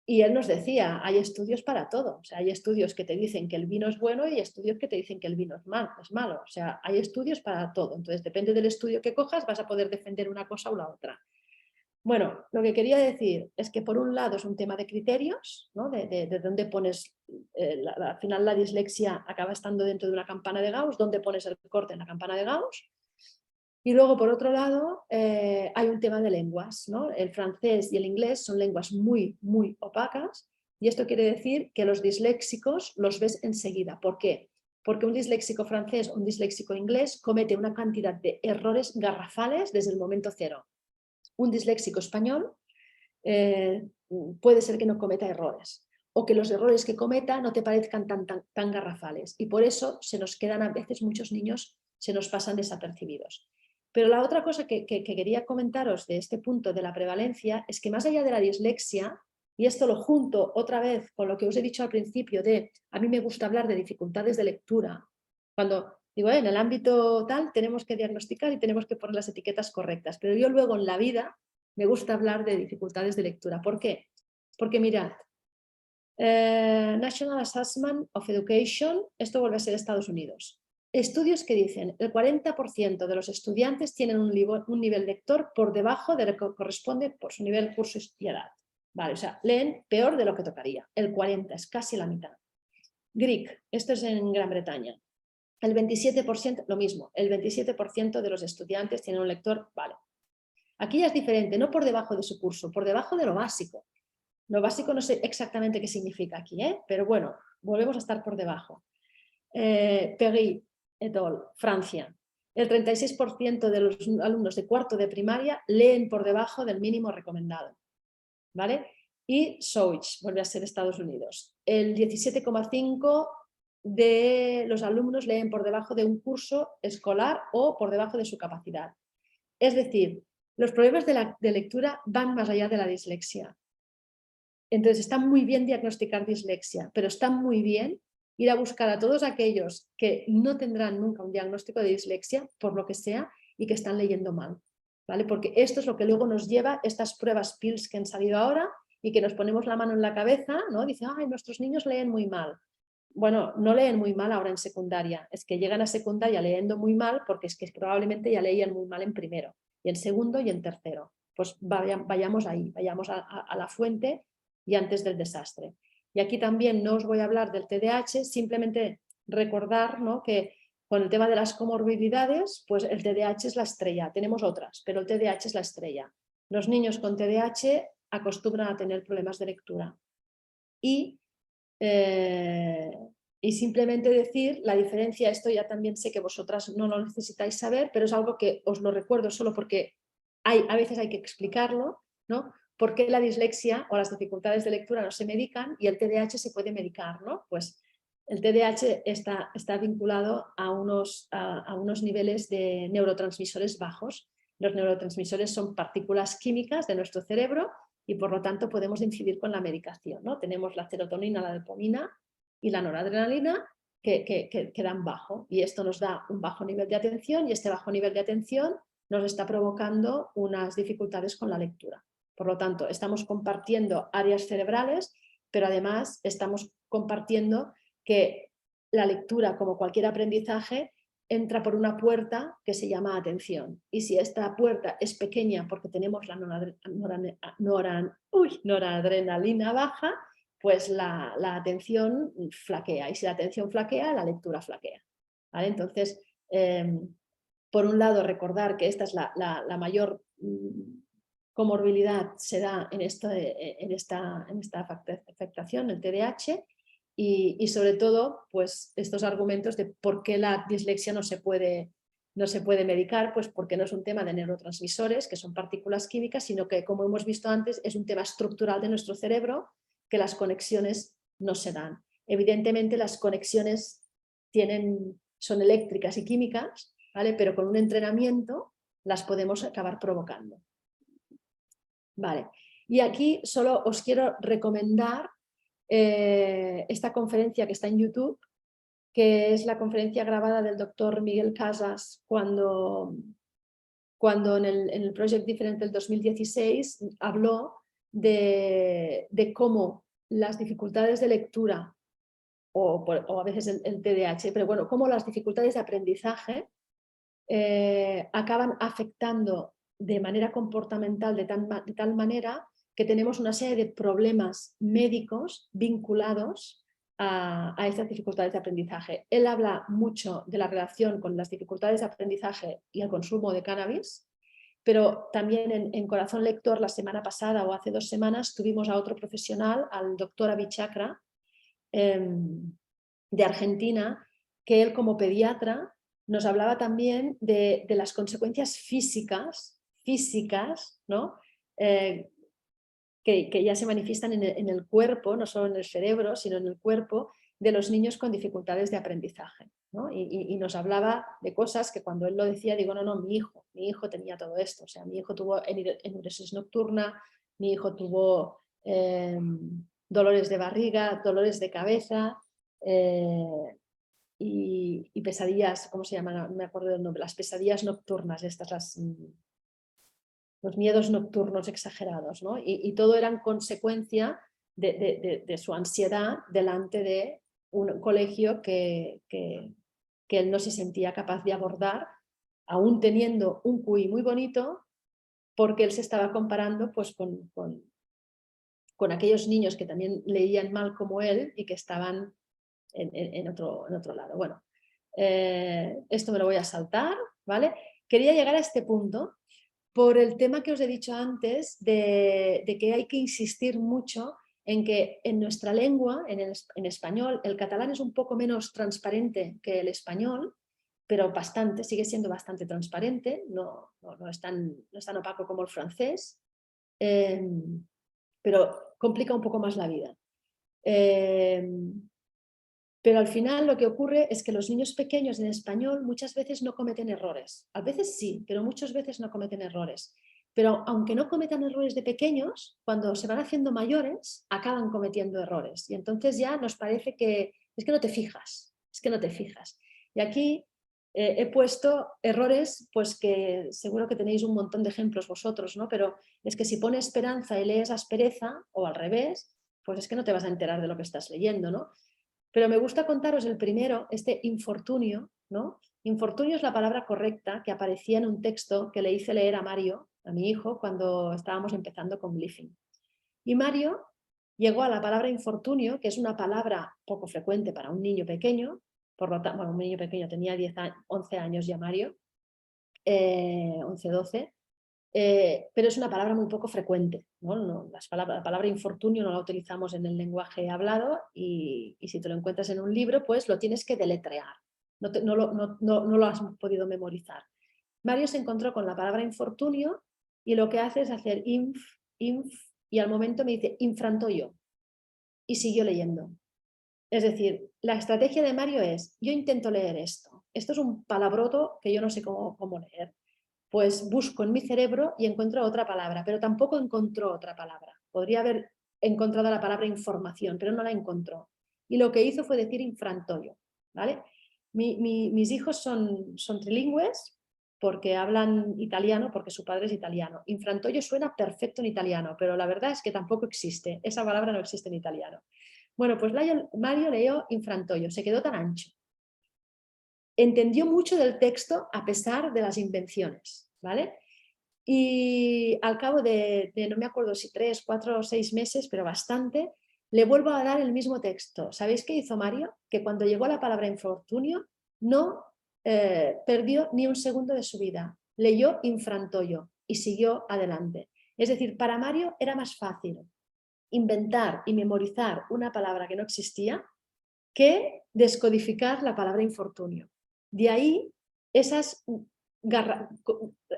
y él nos decía, hay estudios para todo. O sea, hay estudios que te dicen que el vino es bueno y estudios que te dicen que el vino es malo. O sea, hay estudios para todo. Entonces, depende del estudio que cojas, vas a poder defender una cosa o la otra. Bueno, lo que quería decir es que por un lado es un tema de criterios, ¿no? de dónde pones, al final la dislexia acaba estando dentro de una campana de Gauss, dónde pones el corte en la campana de Gauss. Y luego, por otro lado, hay un tema de lenguas, ¿no? El francés y el inglés son lenguas muy, muy opacas, y esto quiere decir que los disléxicos los ves enseguida. ¿Por qué? Porque un disléxico francés o un disléxico inglés comete una cantidad de errores garrafales desde el momento cero. Un disléxico español puede ser que no cometa errores, o que los errores que cometa no te parezcan tan garrafales, y por eso se nos quedan a veces muchos niños, se nos pasan desapercibidos. Pero la otra cosa que quería comentaros de este punto de la prevalencia es que más allá de la dislexia, y esto lo junto otra vez con lo que os he dicho al principio de, a mí me gusta hablar de dificultades de lectura, cuando digo, en el ámbito tal tenemos que diagnosticar y tenemos que poner las etiquetas correctas, pero yo luego en la vida me gusta hablar de dificultades de lectura. ¿Por qué? Porque mirad, National Assessment of Education, esto vuelve a ser Estados Unidos. Estudios que dicen el 40% de los estudiantes tienen un nivel lector por debajo de lo que corresponde por su nivel, curso y edad. Vale, o sea, leen peor de lo que tocaría. El 40% es casi la mitad. Greek, esto es en Gran Bretaña. El 27%, lo mismo, el 27% de los estudiantes tienen un lector, vale. Aquí ya es diferente, no por debajo de su curso, por debajo de lo básico. Lo básico no sé exactamente qué significa aquí, pero bueno, volvemos a estar por debajo. Perry et al., Francia. El 36% de los alumnos de cuarto de primaria leen por debajo del mínimo recomendado, ¿vale? Y Soich, vuelve a ser Estados Unidos. El 17,5% de los alumnos leen por debajo de un curso escolar o por debajo de su capacidad. Es decir, los problemas de lectura van más allá de la dislexia. Entonces está muy bien diagnosticar dislexia, pero está muy bien ir a buscar a todos aquellos que no tendrán nunca un diagnóstico de dislexia, por lo que sea, y que están leyendo mal, ¿vale? Porque esto es lo que luego nos lleva estas pruebas PILS que han salido ahora y que nos ponemos la mano en la cabeza, ¿no? Dicen, ay, nuestros niños leen muy mal. Bueno, no leen muy mal ahora en secundaria, es que llegan a secundaria leyendo muy mal porque es que probablemente ya leían muy mal en primero, y en segundo y en tercero. Pues vayamos ahí, vayamos a la fuente y antes del desastre. Y aquí también no os voy a hablar del TDAH, simplemente recordar, ¿no?, que con el tema de las comorbilidades, pues el TDAH es la estrella, tenemos otras, pero el TDAH es la estrella. Los niños con TDAH acostumbran a tener problemas de lectura. Y simplemente decir la diferencia, esto ya también sé que vosotras no lo necesitáis saber, pero es algo que os lo recuerdo solo porque a veces hay que explicarlo, ¿no? ¿Por qué la dislexia o las dificultades de lectura no se medican y el TDAH se puede medicar, ¿no? Pues el TDAH está vinculado a unos niveles de neurotransmisores bajos. Los neurotransmisores son partículas químicas de nuestro cerebro y por lo tanto podemos incidir con la medicación, ¿no? Tenemos la serotonina, la dopamina y la noradrenalina que dan bajo, y esto nos da un bajo nivel de atención, y este bajo nivel de atención nos está provocando unas dificultades con la lectura. Por lo tanto, estamos compartiendo áreas cerebrales, pero además estamos compartiendo que la lectura, como cualquier aprendizaje, entra por una puerta que se llama atención. Y si esta puerta es pequeña porque tenemos la noradrenalina baja, pues la atención flaquea. Y si la atención flaquea, la lectura flaquea, ¿vale? Entonces, por un lado, recordar que esta es la mayor comorbilidad se da en esta afectación, el TDAH, y sobre todo, pues estos argumentos de por qué la dislexia no se puede medicar, pues porque no es un tema de neurotransmisores, que son partículas químicas, sino que, como hemos visto antes, es un tema estructural de nuestro cerebro, que las conexiones no se dan. Evidentemente las conexiones son eléctricas y químicas, ¿vale? Pero con un entrenamiento las podemos acabar provocando. Vale. Y aquí solo os quiero recomendar esta conferencia que está en YouTube, que es la conferencia grabada del doctor Miguel Casas cuando en el Project Different del 2016 habló de cómo las dificultades de lectura o a veces el TDAH, pero bueno, cómo las dificultades de aprendizaje acaban afectando de manera comportamental de tal manera que tenemos una serie de problemas médicos vinculados a estas dificultades de aprendizaje. Él habla mucho de la relación con las dificultades de aprendizaje y el consumo de cannabis, pero también en Corazón Lector la semana pasada o hace 2 semanas tuvimos a otro profesional, al doctor Abichakra, de Argentina, que él como pediatra nos hablaba también de las consecuencias físicas, ¿no? Que ya se manifiestan en el cuerpo, no solo en el cerebro, sino en el cuerpo de los niños con dificultades de aprendizaje, ¿no? Y nos hablaba de cosas que cuando él lo decía, digo, no, mi hijo tenía todo esto, o sea, mi hijo tuvo enuresis nocturna, mi hijo tuvo dolores de barriga, dolores de cabeza, y pesadillas, ¿cómo se llaman? No me acuerdo del nombre, las pesadillas nocturnas, los miedos nocturnos exagerados, ¿no? Y todo eran consecuencia de su ansiedad delante de un colegio que él no se sentía capaz de abordar, aún teniendo un QI muy bonito, porque él se estaba comparando pues, con aquellos niños que también leían mal como él y que estaban en otro lado. Bueno, esto me lo voy a saltar, ¿vale? Quería llegar a este punto por el tema que os he dicho antes de que hay que insistir mucho en que en nuestra lengua, en español, el catalán es un poco menos transparente que el español, pero sigue siendo bastante transparente, no es tan opaco como el francés, pero complica un poco más la vida. Pero al final lo que ocurre es que los niños pequeños en español muchas veces no cometen errores. A veces sí, pero muchas veces no cometen errores. Pero aunque no cometan errores de pequeños, cuando se van haciendo mayores, acaban cometiendo errores. Y entonces ya nos parece que es que no te fijas, es que no te fijas. Y aquí he puesto errores, pues que seguro que tenéis un montón de ejemplos vosotros, ¿no? Pero es que si pones esperanza y lees aspereza, o al revés, pues es que no te vas a enterar de lo que estás leyendo, ¿no? Pero me gusta contaros el primero, este infortunio, ¿no? Infortunio es la palabra correcta que aparecía en un texto que le hice leer a Mario, a mi hijo, cuando estábamos empezando con Glyphing. Y Mario llegó a la palabra infortunio, que es una palabra poco frecuente para un niño pequeño, por lo tanto, bueno, un niño pequeño tenía 11 años ya Mario, 11, 12, pero es una palabra muy poco frecuente, ¿no? La palabra infortunio no la utilizamos en el lenguaje hablado y si te lo encuentras en un libro, pues lo tienes que deletrear, no lo has podido memorizar. Mario se encontró con la palabra infortunio y lo que hace es hacer inf, y al momento me dice infrantoyo y siguió leyendo. Es decir, la estrategia de Mario es, yo intento leer esto es un palabroto que yo no sé cómo leer. Pues busco en mi cerebro y encuentro otra palabra, pero tampoco encontró otra palabra. Podría haber encontrado la palabra información, pero no la encontró. Y lo que hizo fue decir infrantoyo, ¿vale? Mis hijos son trilingües porque hablan italiano, porque su padre es italiano. Infrantoyo suena perfecto en italiano, pero la verdad es que tampoco existe. Esa palabra no existe en italiano. Bueno, pues Mario leyó infrantoyo, se quedó tan ancho. Entendió mucho del texto a pesar de las invenciones, ¿vale? Y al cabo de no me acuerdo si 3, 4 o 6 meses, pero bastante, le vuelvo a dar el mismo texto. ¿Sabéis qué hizo Mario? Que cuando llegó a la palabra infortunio no perdió ni un segundo de su vida. Leyó infrantoyo y siguió adelante. Es decir, para Mario era más fácil inventar y memorizar una palabra que no existía que descodificar la palabra infortunio. De ahí esos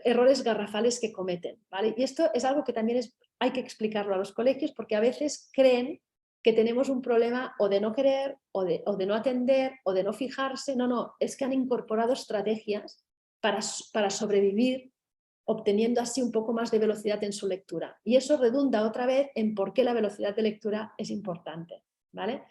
errores garrafales que cometen, ¿vale? Y esto es algo que también hay que explicarlo a los colegios porque a veces creen que tenemos un problema o de no querer, o de no atender, o de no fijarse. No, es que han incorporado estrategias para sobrevivir, obteniendo así un poco más de velocidad en su lectura. Y eso redunda otra vez en por qué la velocidad de lectura es importante, ¿vale?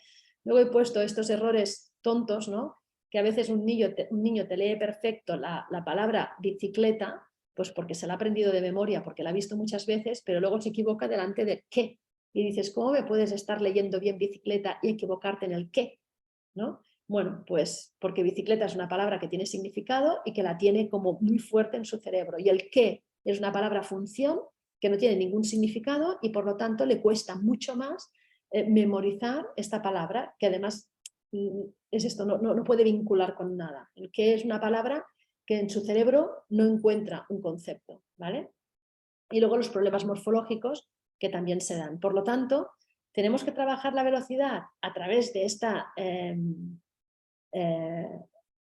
Luego he puesto estos errores tontos, ¿no? Que a veces un niño te lee perfecto la palabra bicicleta, pues porque se la ha aprendido de memoria, porque la ha visto muchas veces, pero luego se equivoca delante de qué. Y dices, ¿cómo me puedes estar leyendo bien bicicleta y equivocarte en el qué? ¿No? Bueno, pues porque bicicleta es una palabra que tiene significado y que la tiene como muy fuerte en su cerebro. Y el qué es una palabra función que no tiene ningún significado y por lo tanto le cuesta mucho más memorizar esta palabra, que además es esto, no puede vincular con nada. El qué es una palabra que en su cerebro no encuentra un concepto, ¿vale? Y luego los problemas morfológicos que también se dan. Por lo tanto, tenemos que trabajar la velocidad a través de este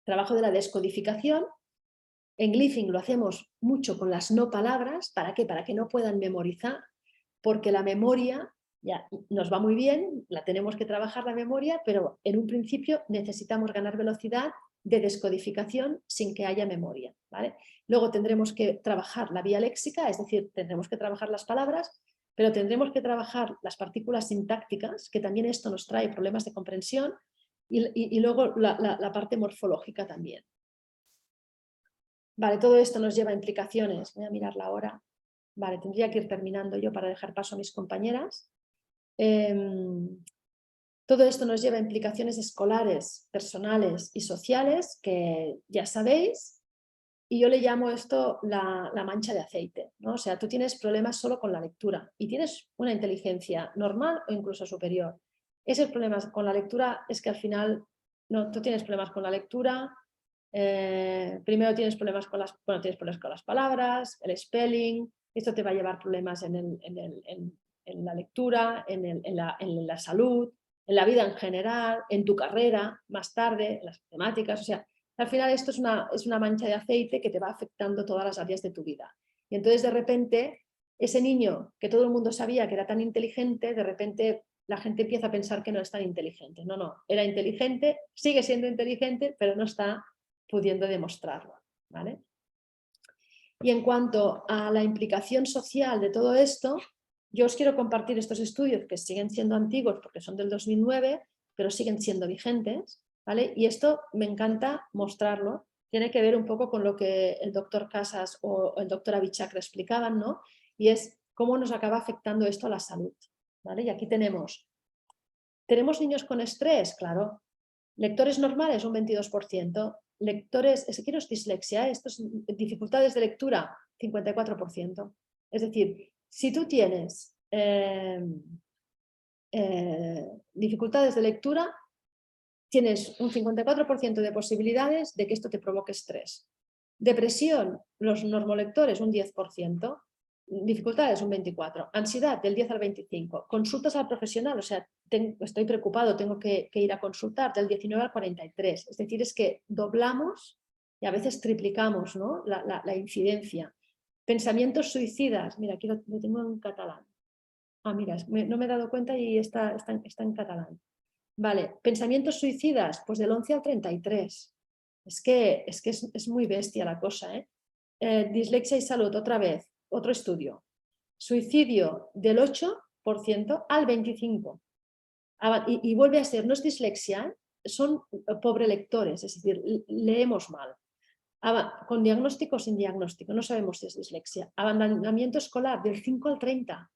trabajo de la descodificación. En Glyphing lo hacemos mucho con las no palabras. ¿Para qué? Para que no puedan memorizar, porque la memoria ya nos va muy bien, la tenemos que trabajar la memoria, pero en un principio necesitamos ganar velocidad de descodificación sin que haya memoria, ¿vale? Luego tendremos que trabajar la vía léxica, es decir, tendremos que trabajar las palabras, pero tendremos que trabajar las partículas sintácticas, que también esto nos trae problemas de comprensión, y luego la parte morfológica también. Vale, todo esto nos lleva a implicaciones. Voy a mirar la hora. Vale, tendría que ir terminando yo para dejar paso a mis compañeras. Todo esto nos lleva a implicaciones escolares, personales y sociales, que ya sabéis, y yo le llamo esto la mancha de aceite, ¿no? O sea, tú tienes problemas solo con la lectura y tienes una inteligencia normal o incluso superior. Ese problema con la lectura es que al final no, tú tienes problemas con la lectura. Primero tienes problemas con las palabras, el spelling. Esto te va a llevar problemas en la lectura, en la salud, en la vida en general, en tu carrera, más tarde, en las matemáticas. O sea, al final esto es una mancha de aceite que te va afectando todas las áreas de tu vida. Y entonces de repente ese niño que todo el mundo sabía que era tan inteligente, de repente la gente empieza a pensar que no es tan inteligente. No, no, era inteligente, sigue siendo inteligente, pero no está pudiendo demostrarlo, ¿vale? Y en cuanto a la implicación social de todo esto, yo os quiero compartir estos estudios que siguen siendo antiguos porque son del 2009, pero siguen siendo vigentes, ¿vale? Y esto me encanta mostrarlo. Tiene que ver un poco con lo que el doctor Casas o el doctor Abichakra explicaban, ¿no? Y es cómo nos acaba afectando esto a la salud, ¿vale? Y aquí tenemos niños con estrés, claro. Lectores normales, un 22%. Lectores, es que no es dislexia, esto es dificultades de lectura, 54%. Es decir, si tú tienes dificultades de lectura, tienes un 54% de posibilidades de que esto te provoque estrés. Depresión, los normolectores, un 10%. Dificultades, un 24%. Ansiedad, del 10 al 25%. Consultas al profesional, o sea, estoy preocupado, tengo que ir a consultar, del 19 al 43%. Es decir, es que doblamos y a veces triplicamos, ¿no? la incidencia. Pensamientos suicidas, mira, aquí lo tengo en catalán. Ah, mira, no me he dado cuenta y está en catalán. Vale, pensamientos suicidas, pues del 11 al 33%. Es que es muy bestia la cosa, ¿eh? Dislexia y salud, otra vez, otro estudio. Suicidio del 8% al 25%. Y vuelve a ser, no es dislexia, son pobre lectores, es decir, leemos mal. Con diagnóstico o sin diagnóstico, no sabemos si es dislexia. Abandonamiento escolar del 5 al 30%.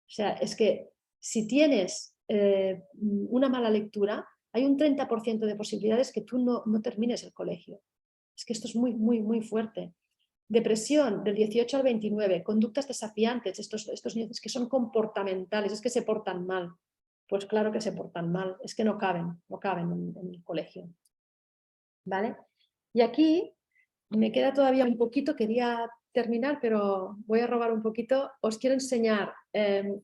O sea, es que si tienes una mala lectura, hay un 30% de posibilidades que tú no termines el colegio. Es que esto es muy, muy, muy fuerte. Depresión del 18 al 29%, conductas desafiantes, estos niños que son comportamentales, es que se portan mal. Pues claro que se portan mal, es que no caben en el colegio. ¿Vale? Y aquí me queda todavía un poquito, quería terminar, pero voy a robar un poquito. Os quiero enseñar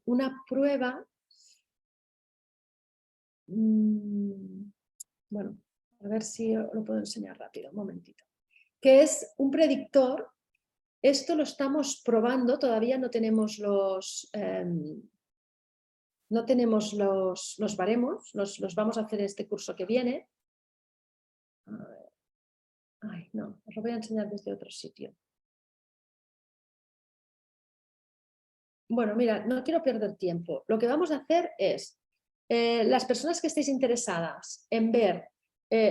una prueba. Bueno, a ver si lo puedo enseñar rápido, un momentito. Que es un predictor. Esto lo estamos probando, todavía no tenemos los baremos, los vamos a hacer en este curso que viene. Ay, no, os lo voy a enseñar desde otro sitio. Bueno, mira, no quiero perder tiempo. Lo que vamos a hacer es, las personas que estéis interesadas en ver,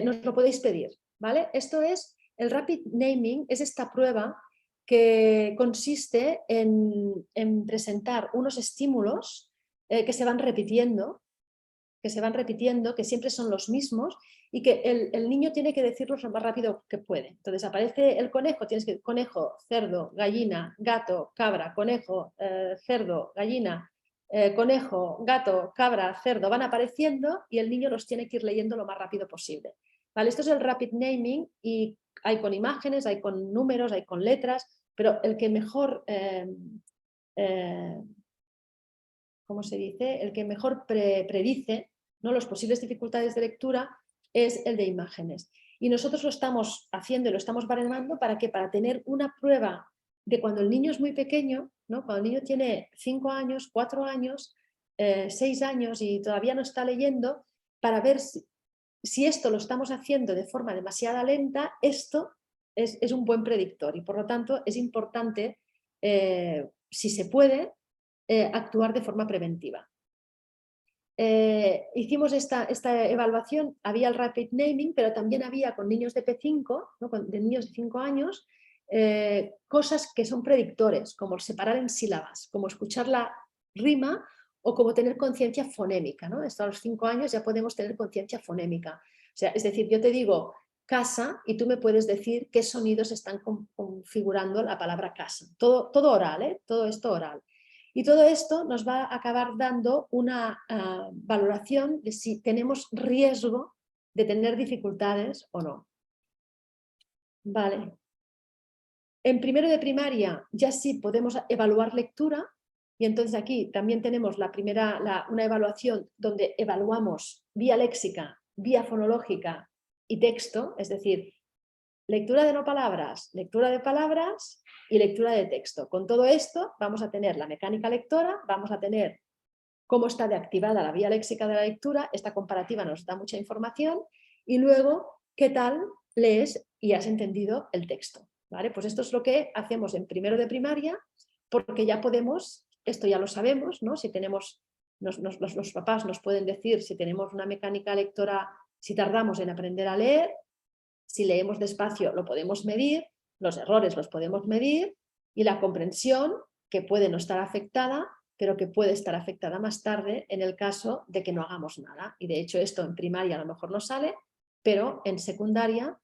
nos lo podéis pedir, ¿vale? Esto es, el Rapid Naming es esta prueba que consiste en presentar unos estímulos que se van repitiendo, que siempre son los mismos y que el niño tiene que decirlos lo más rápido que puede. Entonces aparece el conejo, tienes que conejo, cerdo, gallina, gato, cabra, conejo, cerdo, gallina, conejo, gato, cabra, cerdo, van apareciendo y el niño los tiene que ir leyendo lo más rápido posible. ¿Vale? Esto es el rapid naming y hay con imágenes, hay con números, hay con letras, pero el que mejor... ¿cómo se dice? El que mejor predice, ¿no?, las posibles dificultades de lectura es el de imágenes. Y nosotros lo estamos haciendo y lo estamos baremando para que, para tener una prueba de cuando el niño es muy pequeño, ¿no?, cuando el niño tiene 5 años, 4 años, 6 años y todavía no está leyendo, para ver si esto lo estamos haciendo de forma demasiado lenta, esto es un buen predictor y por lo tanto es importante, si se puede, actuar de forma preventiva. Hicimos esta evaluación, había el rapid naming, pero también había con niños de P5, ¿no?, de niños de 5 años, cosas que son predictores, como separar en sílabas, como escuchar la rima o como tener conciencia fonémica, ¿no? Hasta los 5 años ya podemos tener conciencia fonémica. O sea, es decir, yo te digo casa y tú me puedes decir qué sonidos están configurando la palabra casa. Todo oral, ¿eh? Todo esto oral. Y todo esto nos va a acabar dando una valoración de si tenemos riesgo de tener dificultades o no. Vale. En primero de primaria ya sí podemos evaluar lectura y entonces aquí también tenemos una evaluación donde evaluamos vía léxica, vía fonológica y texto, es decir, lectura de no palabras, lectura de palabras y lectura de texto. Con todo esto vamos a tener la mecánica lectora, vamos a tener cómo está de activada la vía léxica de la lectura. Esta comparativa nos da mucha información. Y luego, ¿qué tal lees y has entendido el texto? ¿Vale? Pues esto es lo que hacemos en primero de primaria, porque ya podemos, esto ya lo sabemos, ¿no? Si tenemos, los papás nos pueden decir si tenemos una mecánica lectora, si tardamos en aprender a leer, si leemos despacio lo podemos medir, los errores los podemos medir y la comprensión, que puede no estar afectada, pero que puede estar afectada más tarde en el caso de que no hagamos nada. Y de hecho esto en primaria a lo mejor no sale, pero en secundaria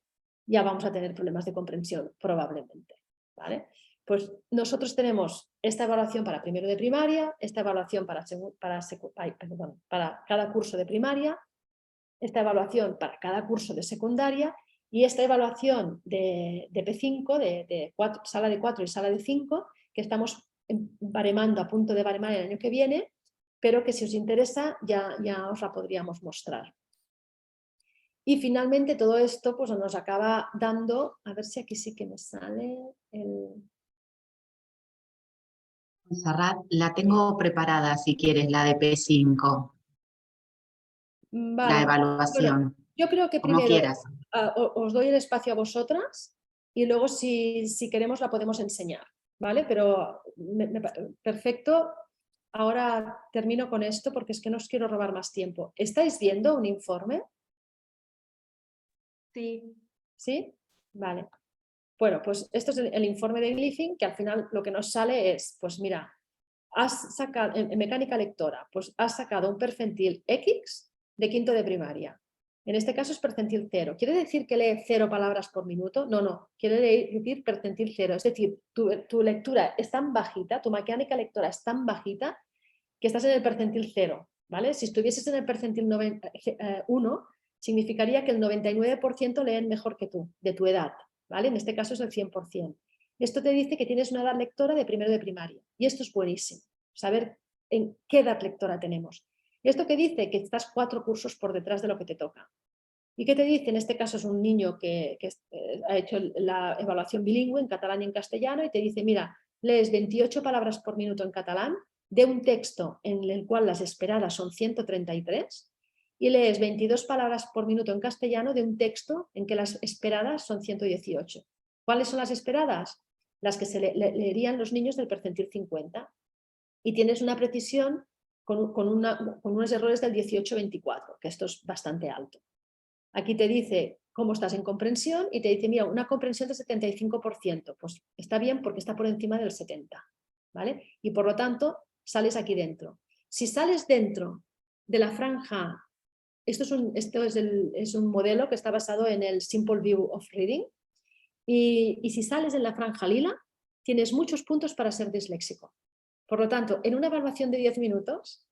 ya vamos a tener problemas de comprensión probablemente. ¿Vale? Pues nosotros tenemos esta evaluación para primero de primaria, esta evaluación para cada curso de primaria, esta evaluación para cada curso de secundaria y esta evaluación de P5, de sala de 4 y sala de 5, que estamos baremando, a punto de baremar el año que viene, pero que si os interesa ya os la podríamos mostrar. Y finalmente todo esto pues, nos acaba dando, a ver si aquí sí que me sale el... Montserrat, la tengo preparada si quieres, la de P5. Vale. La evaluación. Bueno, yo creo que como primero quieras. Os doy el espacio a vosotras y luego si queremos la podemos enseñar, ¿vale? Pero perfecto. Ahora termino con esto porque es que no os quiero robar más tiempo. ¿Estáis viendo un informe? Sí. ¿Sí? Vale. Bueno, pues esto es el informe de Glyphing, que al final lo que nos sale es, pues mira, has sacado, en mecánica lectora, pues has sacado un percentil X de quinto de primaria. En este caso es percentil 0. ¿Quiere decir que lee 0 palabras por minuto? No, no. Quiere decir percentil 0. Es decir, tu lectura es tan bajita, tu mecánica lectora es tan bajita que estás en el percentil 0. ¿Vale? Si estuvieses en el percentil 1, significaría que el 99% leen mejor que tú, de tu edad. ¿Vale? En este caso es el 100%. Esto te dice que tienes una edad lectora de primero de primaria. Y esto es buenísimo. Saber en qué edad lectora tenemos. ¿Esto qué dice? Que estás 4 cursos por detrás de lo que te toca. ¿Y qué te dice? En este caso es un niño que ha hecho la evaluación bilingüe en catalán y en castellano y te dice, mira, lees 28 palabras por minuto en catalán de un texto en el cual las esperadas son 133 y lees 22 palabras por minuto en castellano de un texto en que las esperadas son 118. ¿Cuáles son las esperadas? Las que se leerían los niños del percentil 50. Y tienes una precisión con unos errores del 18-24, que esto es bastante alto. Aquí te dice cómo estás en comprensión y te dice, mira, una comprensión del 75%. Pues está bien porque está por encima del 70%. ¿Vale? Y por lo tanto, sales aquí dentro. Si sales dentro de la franja, esto es un modelo que está basado en el Simple View of Reading, y si sales en la franja lila, tienes muchos puntos para ser disléxico. Por lo tanto, en una evaluación de 10 minutos,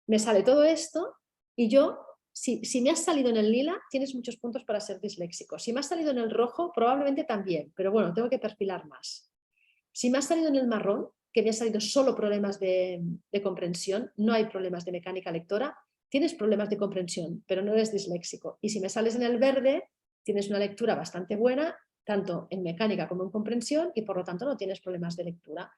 me sale todo esto y yo, si me has salido en el lila, tienes muchos puntos para ser disléxico. Si me has salido en el rojo, probablemente también, pero bueno, tengo que perfilar más. Si me has salido en el marrón, que me han salido solo problemas de comprensión, no hay problemas de mecánica lectora, tienes problemas de comprensión, pero no eres disléxico. Y si me sales en el verde, tienes una lectura bastante buena, tanto en mecánica como en comprensión, y por lo tanto no tienes problemas de lectura.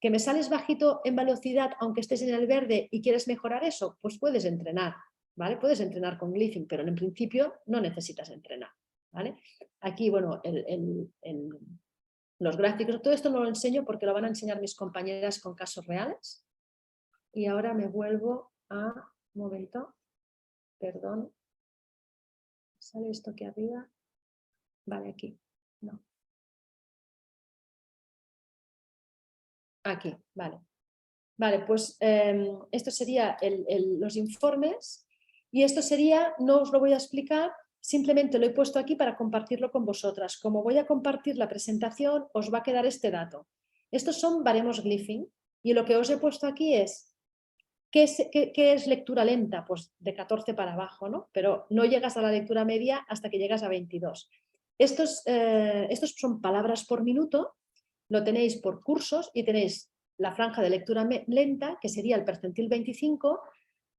¿Que me sales bajito en velocidad aunque estés en el verde y quieres mejorar eso? Pues puedes entrenar, ¿vale? Puedes entrenar con Glyphing, pero en principio no necesitas entrenar, ¿vale? Aquí, bueno, los gráficos, todo esto no lo enseño porque lo van a enseñar mis compañeras con casos reales. Y ahora me vuelvo a... Un momento, perdón. ¿Sale esto aquí arriba? Vale, aquí. No. Aquí, vale. Vale, pues esto sería los informes y esto sería, no os lo voy a explicar, simplemente lo he puesto aquí para compartirlo con vosotras. Como voy a compartir la presentación, os va a quedar este dato. Estos son baremos Glyphing y lo que os he puesto aquí es, ¿qué es lectura lenta? Pues de 14 para abajo, ¿no? Pero no llegas a la lectura media hasta que llegas a 22. Estos son palabras por minuto, lo tenéis por cursos y tenéis la franja de lectura lenta, que sería el percentil 25,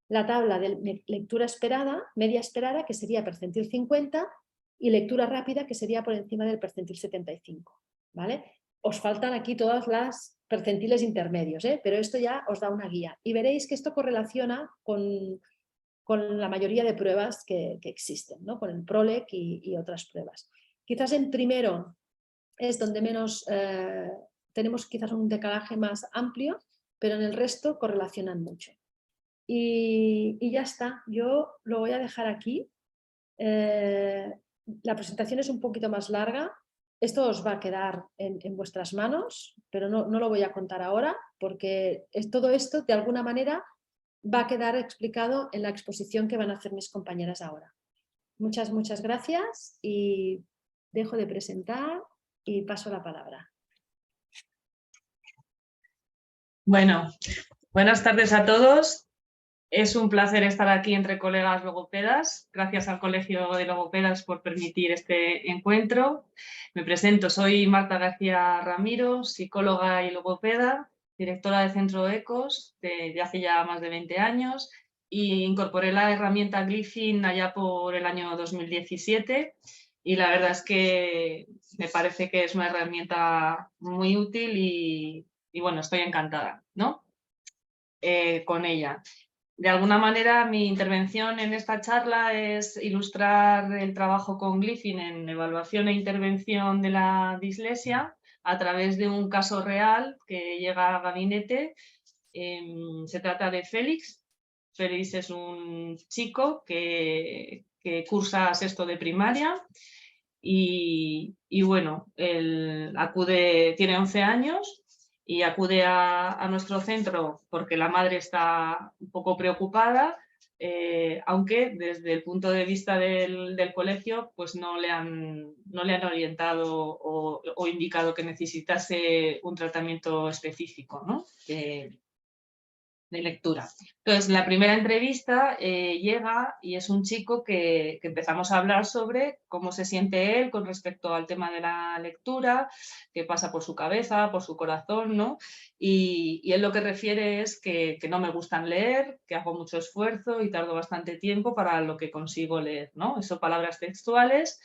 la tabla de lectura esperada, media esperada, que sería percentil 50, y lectura rápida, que sería por encima del percentil 75. ¿Vale? Os faltan aquí todas las percentiles intermedios, pero esto ya os da una guía. Y veréis que esto correlaciona con la mayoría de pruebas que existen, ¿no? Con el PROLEC y otras pruebas. Quizás en primero es donde menos tenemos quizás un decalaje más amplio, pero en el resto correlacionan mucho. Y ya está, yo lo voy a dejar aquí. La presentación es un poquito más larga. Esto os va a quedar en vuestras manos, pero no lo voy a contar ahora porque todo esto de alguna manera va a quedar explicado en la exposición que van a hacer mis compañeras ahora. Muchas gracias y dejo de presentar y paso la palabra. Bueno, buenas tardes a todos. Es un placer estar aquí entre colegas logopedas. Gracias al Colegio de Logopedas por permitir este encuentro. Me presento, soy Marta García Ramiro, psicóloga y logopeda, directora del Centro ECOS de hace ya más de 20 años y incorporé la herramienta Glyphing allá por el año 2017 y la verdad es que me parece que es una herramienta muy útil y bueno, estoy encantada, ¿no? Con ella. De alguna manera, mi intervención en esta charla es ilustrar el trabajo con Glyphing en evaluación e intervención de la dislexia a través de un caso real que llega a gabinete. Se trata de Félix. Félix es un chico que cursa sexto de primaria y bueno, él tiene 11 años y acude a nuestro centro porque la madre está un poco preocupada, aunque desde el punto de vista del colegio pues no le han orientado o indicado que necesitase un tratamiento específico, ¿no? de lectura. Entonces, la primera entrevista llega y es un chico que empezamos a hablar sobre cómo se siente él con respecto al tema de la lectura, qué pasa por su cabeza, por su corazón, ¿no? Y él lo que refiere es que no me gustan leer, que hago mucho esfuerzo y tardo bastante tiempo para lo que consigo leer, ¿no? Eso, palabras textuales.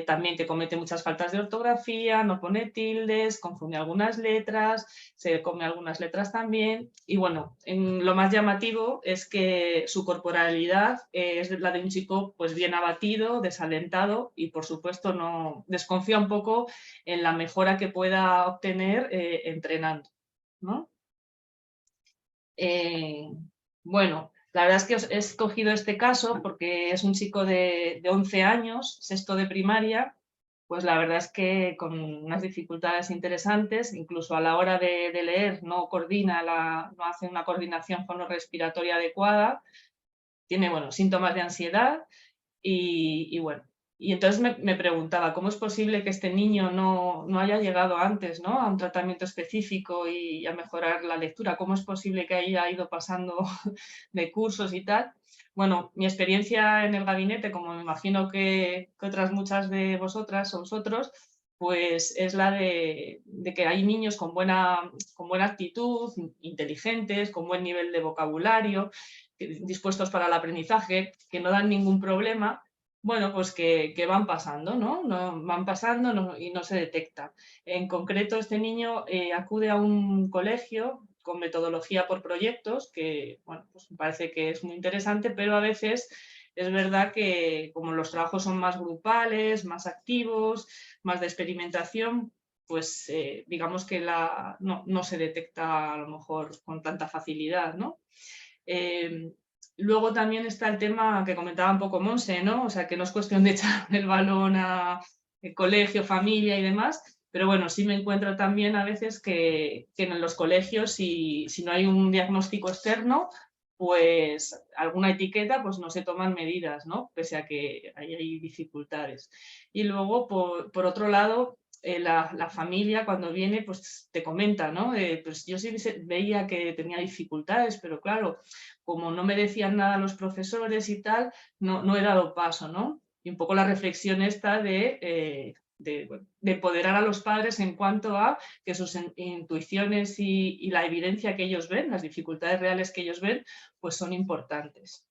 También que comete muchas faltas de ortografía, no pone tildes, confunde algunas letras, se come algunas letras también. Y bueno, lo más llamativo es que su corporalidad es la de un chico pues bien abatido, desalentado y por supuesto no desconfía un poco en la mejora que pueda obtener entrenando, ¿no? Bueno, la verdad es que he escogido este caso porque es un chico de 11 años, sexto de primaria, pues la verdad es que con unas dificultades interesantes, incluso a la hora de leer no hace una coordinación fonorrespiratoria adecuada, tiene síntomas de ansiedad y bueno. Y entonces me preguntaba, ¿cómo es posible que este niño no haya llegado antes, ¿no? A un tratamiento específico y a mejorar la lectura? ¿Cómo es posible que haya ido pasando de cursos y tal? Bueno, mi experiencia en el gabinete, como me imagino que otras muchas de vosotras o vosotros, pues es la de que hay niños con buena actitud, inteligentes, con buen nivel de vocabulario, dispuestos para el aprendizaje, que no dan ningún problema. Bueno, pues que van pasando, ¿no? Van pasando y no se detecta. En concreto, este niño acude a un colegio con metodología por proyectos, que bueno, pues me parece que es muy interesante, pero a veces es verdad que como los trabajos son más grupales, más activos, más de experimentación, pues digamos que no se detecta a lo mejor con tanta facilidad, ¿no? Luego también está el tema que comentaba un poco Monse, ¿no? O sea, que no es cuestión de echar el balón a colegio, familia y demás, pero bueno, sí me encuentro también a veces que en los colegios, si no hay un diagnóstico externo, pues alguna etiqueta, pues no se toman medidas, ¿no? Pese a que hay dificultades. Y luego, por otro lado, la familia cuando viene, pues te comenta, ¿no? Pues yo sí veía que tenía dificultades, pero claro, como no me decían nada los profesores y tal, no he dado paso, ¿no? Y un poco la reflexión esta de empoderar a los padres en cuanto a que sus intuiciones y la evidencia que ellos ven, las dificultades reales que ellos ven, pues son importantes.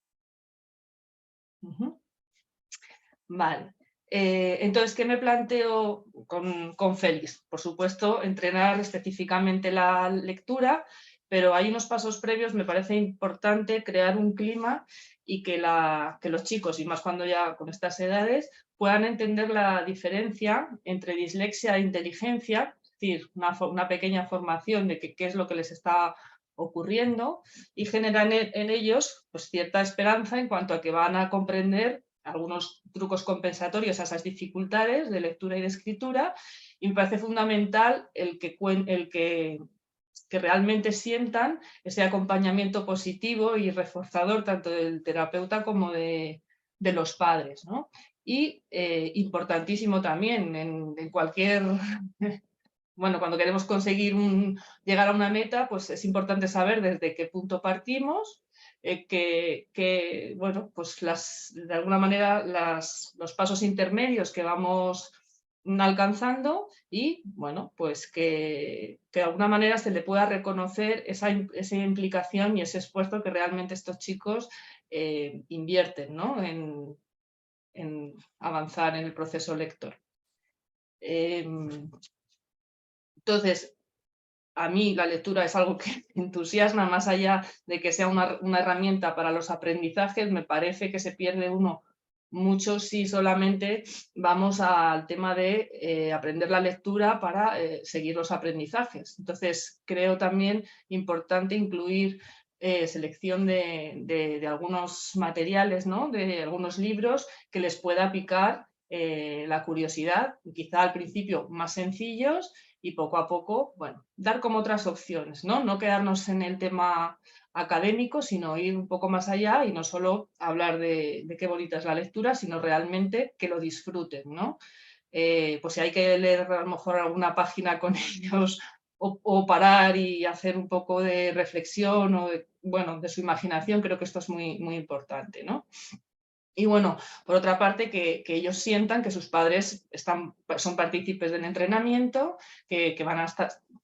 Vale. Entonces, ¿qué me planteo con Félix? Por supuesto, entrenar específicamente la lectura, pero hay unos pasos previos. Me parece importante crear un clima y que los chicos, y más cuando ya con estas edades, puedan entender la diferencia entre dislexia e inteligencia, es decir, una pequeña formación de qué es lo que les está ocurriendo, y generan en ellos pues, cierta esperanza en cuanto a que van a comprender algunos trucos compensatorios a esas dificultades de lectura y de escritura, y me parece fundamental el que realmente sientan ese acompañamiento positivo y reforzador tanto del terapeuta como de los padres, ¿no? Y importantísimo también en cualquier... Bueno, cuando queremos conseguir llegar a una meta, pues es importante saber desde qué punto partimos, bueno, pues de alguna manera los pasos intermedios que vamos alcanzando y, bueno, pues que de alguna manera se le pueda reconocer esa implicación y ese esfuerzo que realmente estos chicos invierten, ¿no? en avanzar en el proceso lector. Entonces, a mí la lectura es algo que me entusiasma, más allá de que sea una herramienta para los aprendizajes. Me parece que se pierde uno mucho si solamente vamos al tema de aprender la lectura para seguir los aprendizajes. Entonces, creo también importante incluir selección de algunos materiales, ¿no? De algunos libros que les pueda picar la curiosidad, quizá al principio más sencillos, y poco a poco, bueno, dar como otras opciones, ¿no? No quedarnos en el tema académico, sino ir un poco más allá y no solo hablar de qué bonita es la lectura, sino realmente que lo disfruten, ¿no? Pues si hay que leer a lo mejor alguna página con ellos o parar y hacer un poco de reflexión o bueno, de su imaginación, creo que esto es muy, muy importante, ¿no? Y bueno, por otra parte, que ellos sientan que sus padres son partícipes del entrenamiento, que van a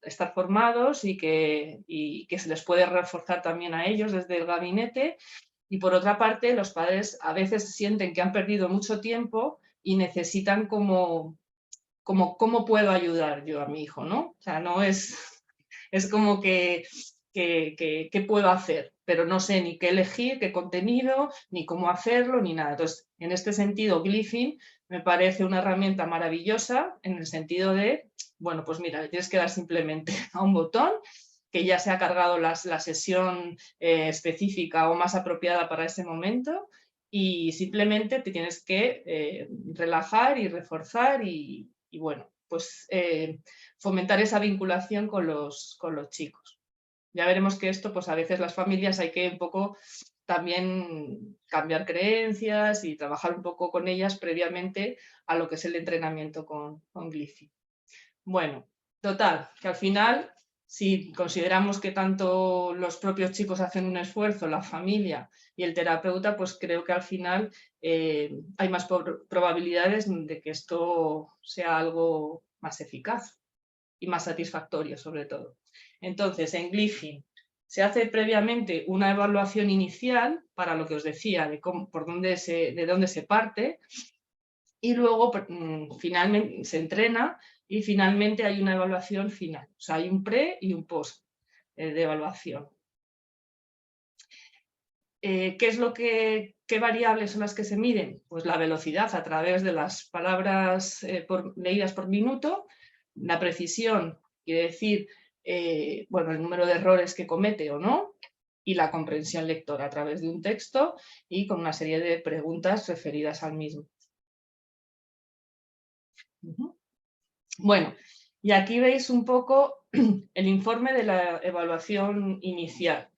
estar formados y que se les puede reforzar también a ellos desde el gabinete. Y por otra parte, los padres a veces sienten que han perdido mucho tiempo y necesitan ¿cómo puedo ayudar yo a mi hijo? ¿No? O sea, no es como que ¿qué puedo hacer? Pero no sé ni qué elegir, qué contenido, ni cómo hacerlo, ni nada. Entonces, en este sentido, Glyphing me parece una herramienta maravillosa en el sentido de, bueno, pues mira, le tienes que dar simplemente a un botón que ya se ha cargado la sesión específica o más apropiada para ese momento, y simplemente te tienes que relajar y reforzar y bueno, pues fomentar esa vinculación con los chicos. Ya veremos que esto, pues a veces las familias hay que un poco también cambiar creencias y trabajar un poco con ellas previamente a lo que es el entrenamiento con Glyphing. Bueno, total, que al final, si consideramos que tanto los propios chicos hacen un esfuerzo, la familia y el terapeuta, pues creo que al final hay más probabilidades de que esto sea algo más eficaz y más satisfactorio, sobre todo. Entonces, en Glyphing se hace previamente una evaluación inicial para lo que os decía, de dónde se parte, y luego finalmente se entrena y finalmente hay una evaluación final. O sea, hay un pre y un post de evaluación. ¿Qué variables son las que se miden? Pues la velocidad a través de las palabras leídas por minuto, la precisión, quiere decir, bueno, el número de errores que comete o no, y la comprensión lectora a través de un texto y con una serie de preguntas referidas al mismo. Bueno, y aquí veis un poco el informe de la evaluación inicial.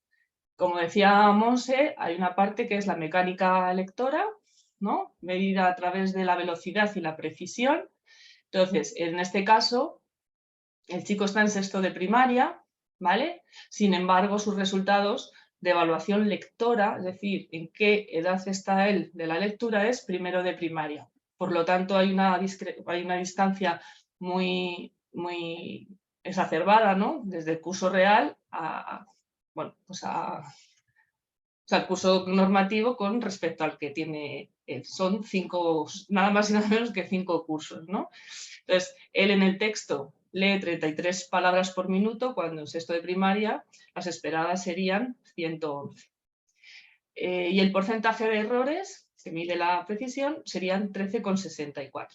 Como decía Monse, hay una parte que es la mecánica lectora, ¿no? Medida a través de la velocidad y la precisión. Entonces, en este caso, el chico está en sexto de primaria, ¿vale? Sin embargo, sus resultados de evaluación lectora, es decir, en qué edad está él de la lectura, es primero de primaria. Por lo tanto, hay una distancia muy, muy exacerbada, ¿no? Desde el curso real a O sea, el curso normativo con respecto al que tiene él. Son 5, nada más y nada menos que 5 cursos, ¿no? Entonces, él en el texto lee 33 palabras por minuto, cuando en sexto de primaria las esperadas serían 111. Y el porcentaje de errores, que mide la precisión, serían 13,64.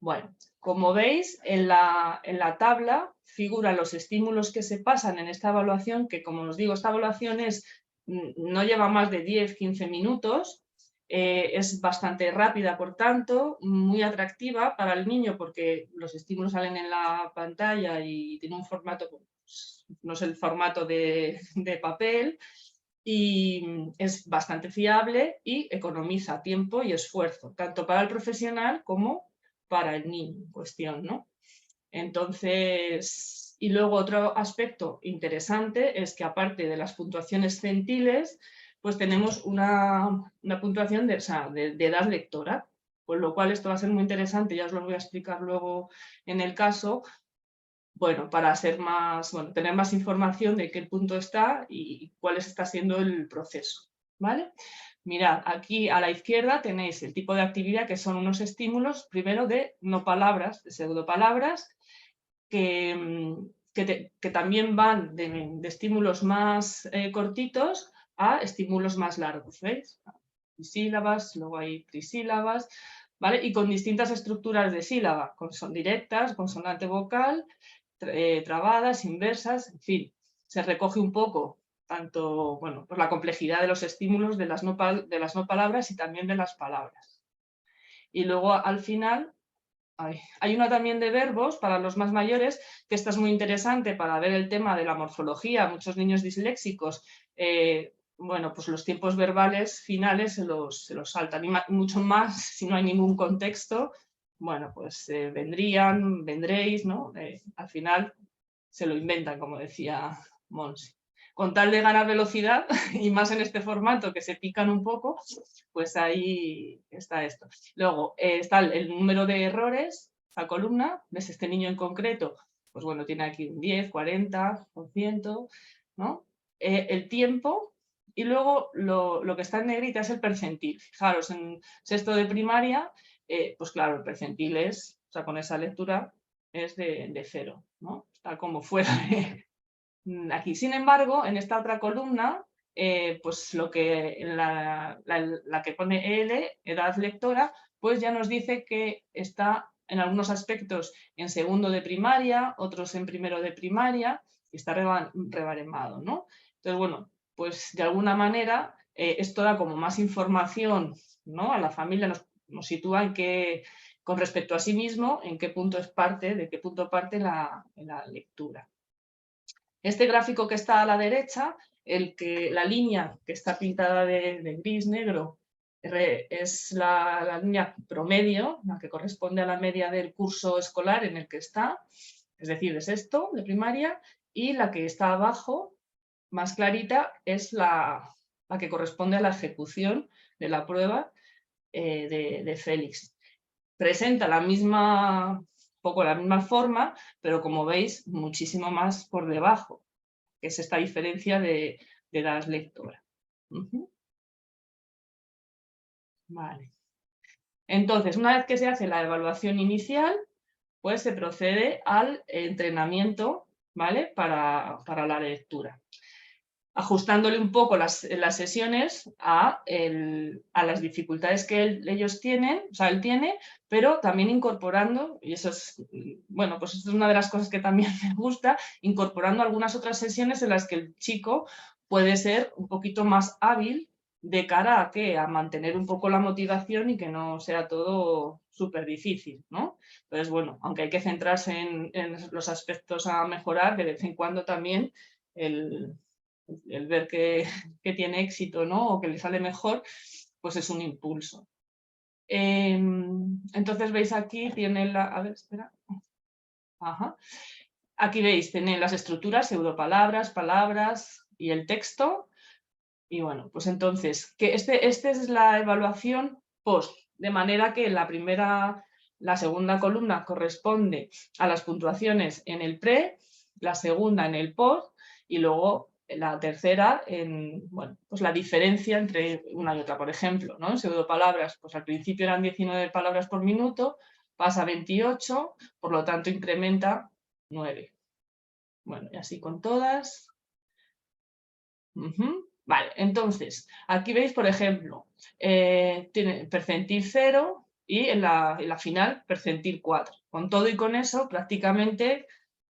Bueno, como veis, en la tabla figuran los estímulos que se pasan en esta evaluación, que como os digo, esta evaluación no lleva más de 10-15 minutos, es bastante rápida, por tanto, muy atractiva para el niño porque los estímulos salen en la pantalla y tiene un formato, pues, no es el formato de papel, y es bastante fiable y economiza tiempo y esfuerzo, tanto para el profesional como para el niño en cuestión, ¿no? Entonces, y luego otro aspecto interesante es que aparte de las puntuaciones centiles, pues tenemos una puntuación de edad lectora, con lo cual esto va a ser muy interesante, ya os lo voy a explicar luego en el caso, bueno, para tener más información de qué punto está y cuál está siendo el proceso, ¿vale? Mirad, aquí a la izquierda tenéis el tipo de actividad, que son unos estímulos, primero de no palabras, de pseudopalabras, que también van de estímulos más cortitos a estímulos más largos, ¿veis? Bisílabas, luego hay trisílabas, ¿vale? Y con distintas estructuras de sílaba, son directas, consonante vocal, trabadas, inversas, en fin, se recoge un poco tanto, bueno, por la complejidad de los estímulos de las no palabras y también de las palabras. Y luego al final hay una también de verbos para los más mayores, que esta es muy interesante para ver el tema de la morfología. Muchos niños disléxicos, bueno, pues los tiempos verbales finales se los saltan, y mucho más si no hay ningún contexto. Bueno, pues vendrían, vendréis, ¿no? Al final se lo inventan, como decía Monsi. Con tal de ganar velocidad, y más en este formato que se pican un poco, pues ahí está esto. Luego está el número de errores, la columna, ves este niño en concreto, pues bueno, tiene aquí un 10, 40%, ¿no? El tiempo, y luego lo que está en negrita es el percentil. Fijaros, en sexto de primaria, pues claro, el percentil es, o sea, con esa lectura es de 0, ¿no? Está como fuera de aquí. Sin embargo, en esta otra columna, pues lo que la que pone EL, edad lectora, pues ya nos dice que está en algunos aspectos en segundo de primaria, otros en primero de primaria, y está rebaremado, ¿no? Entonces, bueno, pues de alguna manera esto da como más información, ¿no? A la familia, nos sitúa en que, con respecto a sí mismo, en qué punto de qué punto parte la lectura. Este gráfico que está a la derecha, la línea que está pintada de gris negro, es la línea promedio, la que corresponde a la media del curso escolar en el que está, es decir, es esto de primaria, y la que está abajo, más clarita, es la que corresponde a la ejecución de la prueba de Félix. Presenta poco la misma forma, pero como veis, muchísimo más por debajo, que es esta diferencia de edad lectora. Vale. Entonces, una vez que se hace la evaluación inicial, pues se procede al entrenamiento, ¿vale? Para la lectura, ajustándole un poco las sesiones a las dificultades que ellos tienen, o sea, él tiene, pero también incorporando, y eso es, bueno, pues esto es una de las cosas que también me gusta, incorporando algunas otras sesiones en las que el chico puede ser un poquito más hábil de cara a mantener un poco la motivación y que no sea todo súper difícil, ¿no? Entonces, bueno, aunque hay que centrarse en los aspectos a mejorar, de vez en cuando también el ver que tiene éxito, ¿no? O que le sale mejor, pues es un impulso. Entonces veis aquí, tiene a ver, espera. Ajá. Aquí veis, tiene las estructuras, pseudopalabras, palabras y el texto. Y bueno, pues entonces, que esta es la evaluación post, de manera que la segunda columna corresponde a las puntuaciones en el pre, la segunda en el post, y luego la tercera en, bueno, pues la diferencia entre una y otra. Por ejemplo, ¿no? En pseudopalabras, pues al principio eran 19 palabras por minuto, pasa a 28, por lo tanto incrementa 9. Bueno, y así con todas. Vale, entonces, aquí veis, por ejemplo, tiene percentil 0 y en la final percentil 4. Con todo y con eso, prácticamente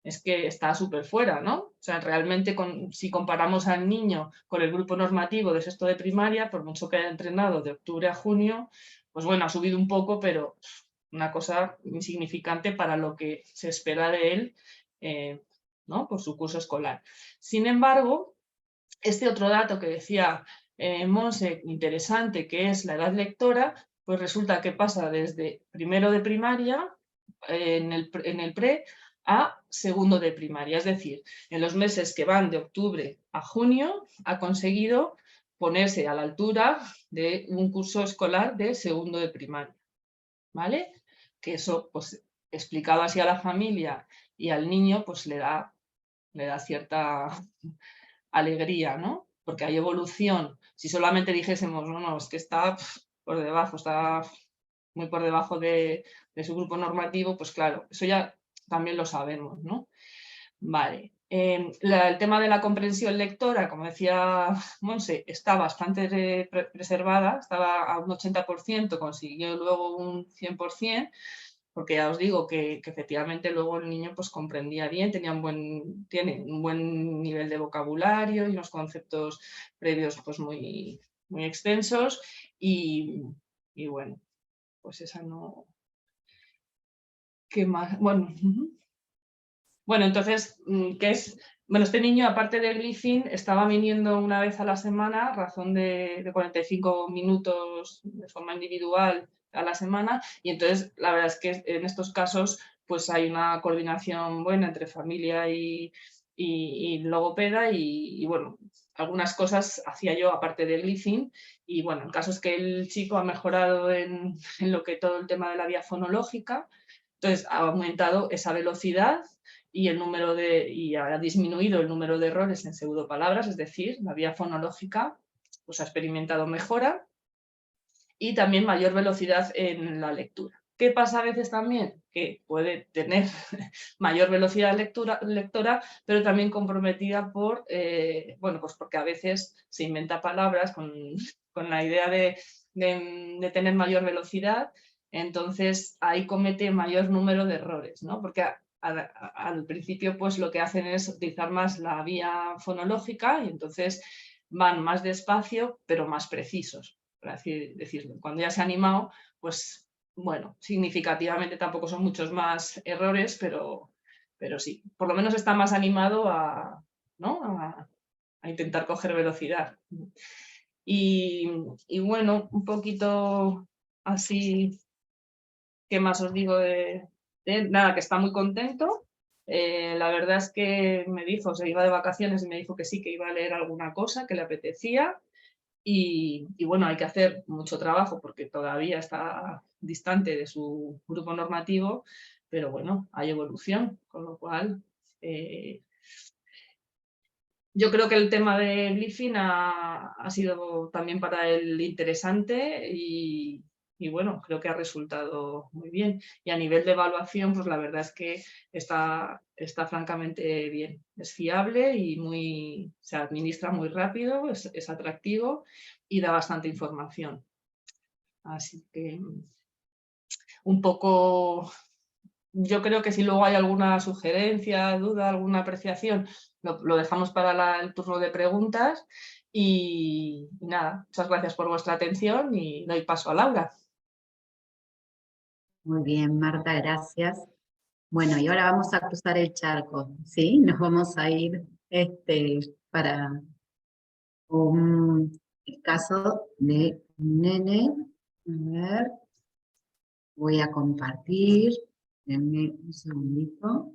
es que está súper fuera, ¿no? O sea, realmente si comparamos al niño con el grupo normativo de sexto de primaria, por mucho que haya entrenado de octubre a junio, pues bueno, ha subido un poco, pero una cosa insignificante para lo que se espera de él, ¿no? Por su curso escolar. Sin embargo, este otro dato que decía Monse, interesante, que es la edad lectora, pues resulta que pasa desde primero de primaria, en el pre, a segundo de primaria. Es decir, en los meses que van de octubre a junio, ha conseguido ponerse a la altura de un curso escolar de segundo de primaria. ¿Vale? Que eso, pues, explicado así a la familia y al niño, pues le da cierta alegría, ¿no? Porque hay evolución. Si solamente dijésemos, no, es que está por debajo, está muy por debajo de su grupo normativo, pues claro, eso ya también lo sabemos, ¿no? Vale. El tema de la comprensión lectora, como decía Monse, está bastante preservada, estaba a un 80%, consiguió luego un 100%, porque ya os digo que efectivamente luego el niño pues comprendía bien, tiene un buen nivel de vocabulario y unos conceptos previos pues muy, muy extensos y bueno, pues esa no... ¿Qué más? Bueno, bueno, entonces, ¿qué es? Bueno, este niño, aparte del Glyphing, estaba viniendo una vez a la semana, a razón de 45 minutos de forma individual a la semana, y entonces la verdad es que en estos casos pues hay una coordinación buena entre familia y logopeda y bueno, algunas cosas hacía yo aparte del Glyphing y bueno, el caso es que el chico ha mejorado en lo que todo el tema de la vía fonológica, entonces ha aumentado esa velocidad y ha disminuido el número de errores en pseudopalabras, es decir, la vía fonológica pues ha experimentado mejora y también mayor velocidad en la lectura. ¿Qué pasa a veces también? Que puede tener mayor velocidad lectora, pero también comprometida por, bueno, pues porque a veces se inventa palabras con la idea de tener mayor velocidad, entonces ahí comete mayor número de errores, ¿no? Porque al principio pues lo que hacen es utilizar más la vía fonológica y entonces van más despacio, pero más precisos, por así decirlo. Cuando ya se ha animado, pues bueno, significativamente tampoco son muchos más errores, pero sí, por lo menos está más animado ¿no? a intentar coger velocidad. Y bueno, un poquito así, ¿qué más os digo de nada, que está muy contento. La verdad es que me dijo, se iba de vacaciones y me dijo que sí, que iba a leer alguna cosa que le apetecía. Y bueno, hay que hacer mucho trabajo porque todavía está distante de su grupo normativo, pero bueno, hay evolución, con lo cual yo creo que el tema de Glyphing ha sido también para él interesante y bueno, creo que ha resultado muy bien. Y a nivel de evaluación, pues la verdad es que está francamente bien. Es fiable y se administra muy rápido, es atractivo y da bastante información. Así que un poco... Yo creo que si luego hay alguna sugerencia, duda, alguna apreciación, lo dejamos para el turno de preguntas y nada, muchas gracias por vuestra atención y doy paso a Laura. Muy bien, Marta, gracias. Bueno, y ahora vamos a cruzar el charco, ¿sí? Nos vamos a ir para un caso de un nene. A ver, voy a compartir. Denme un segundito.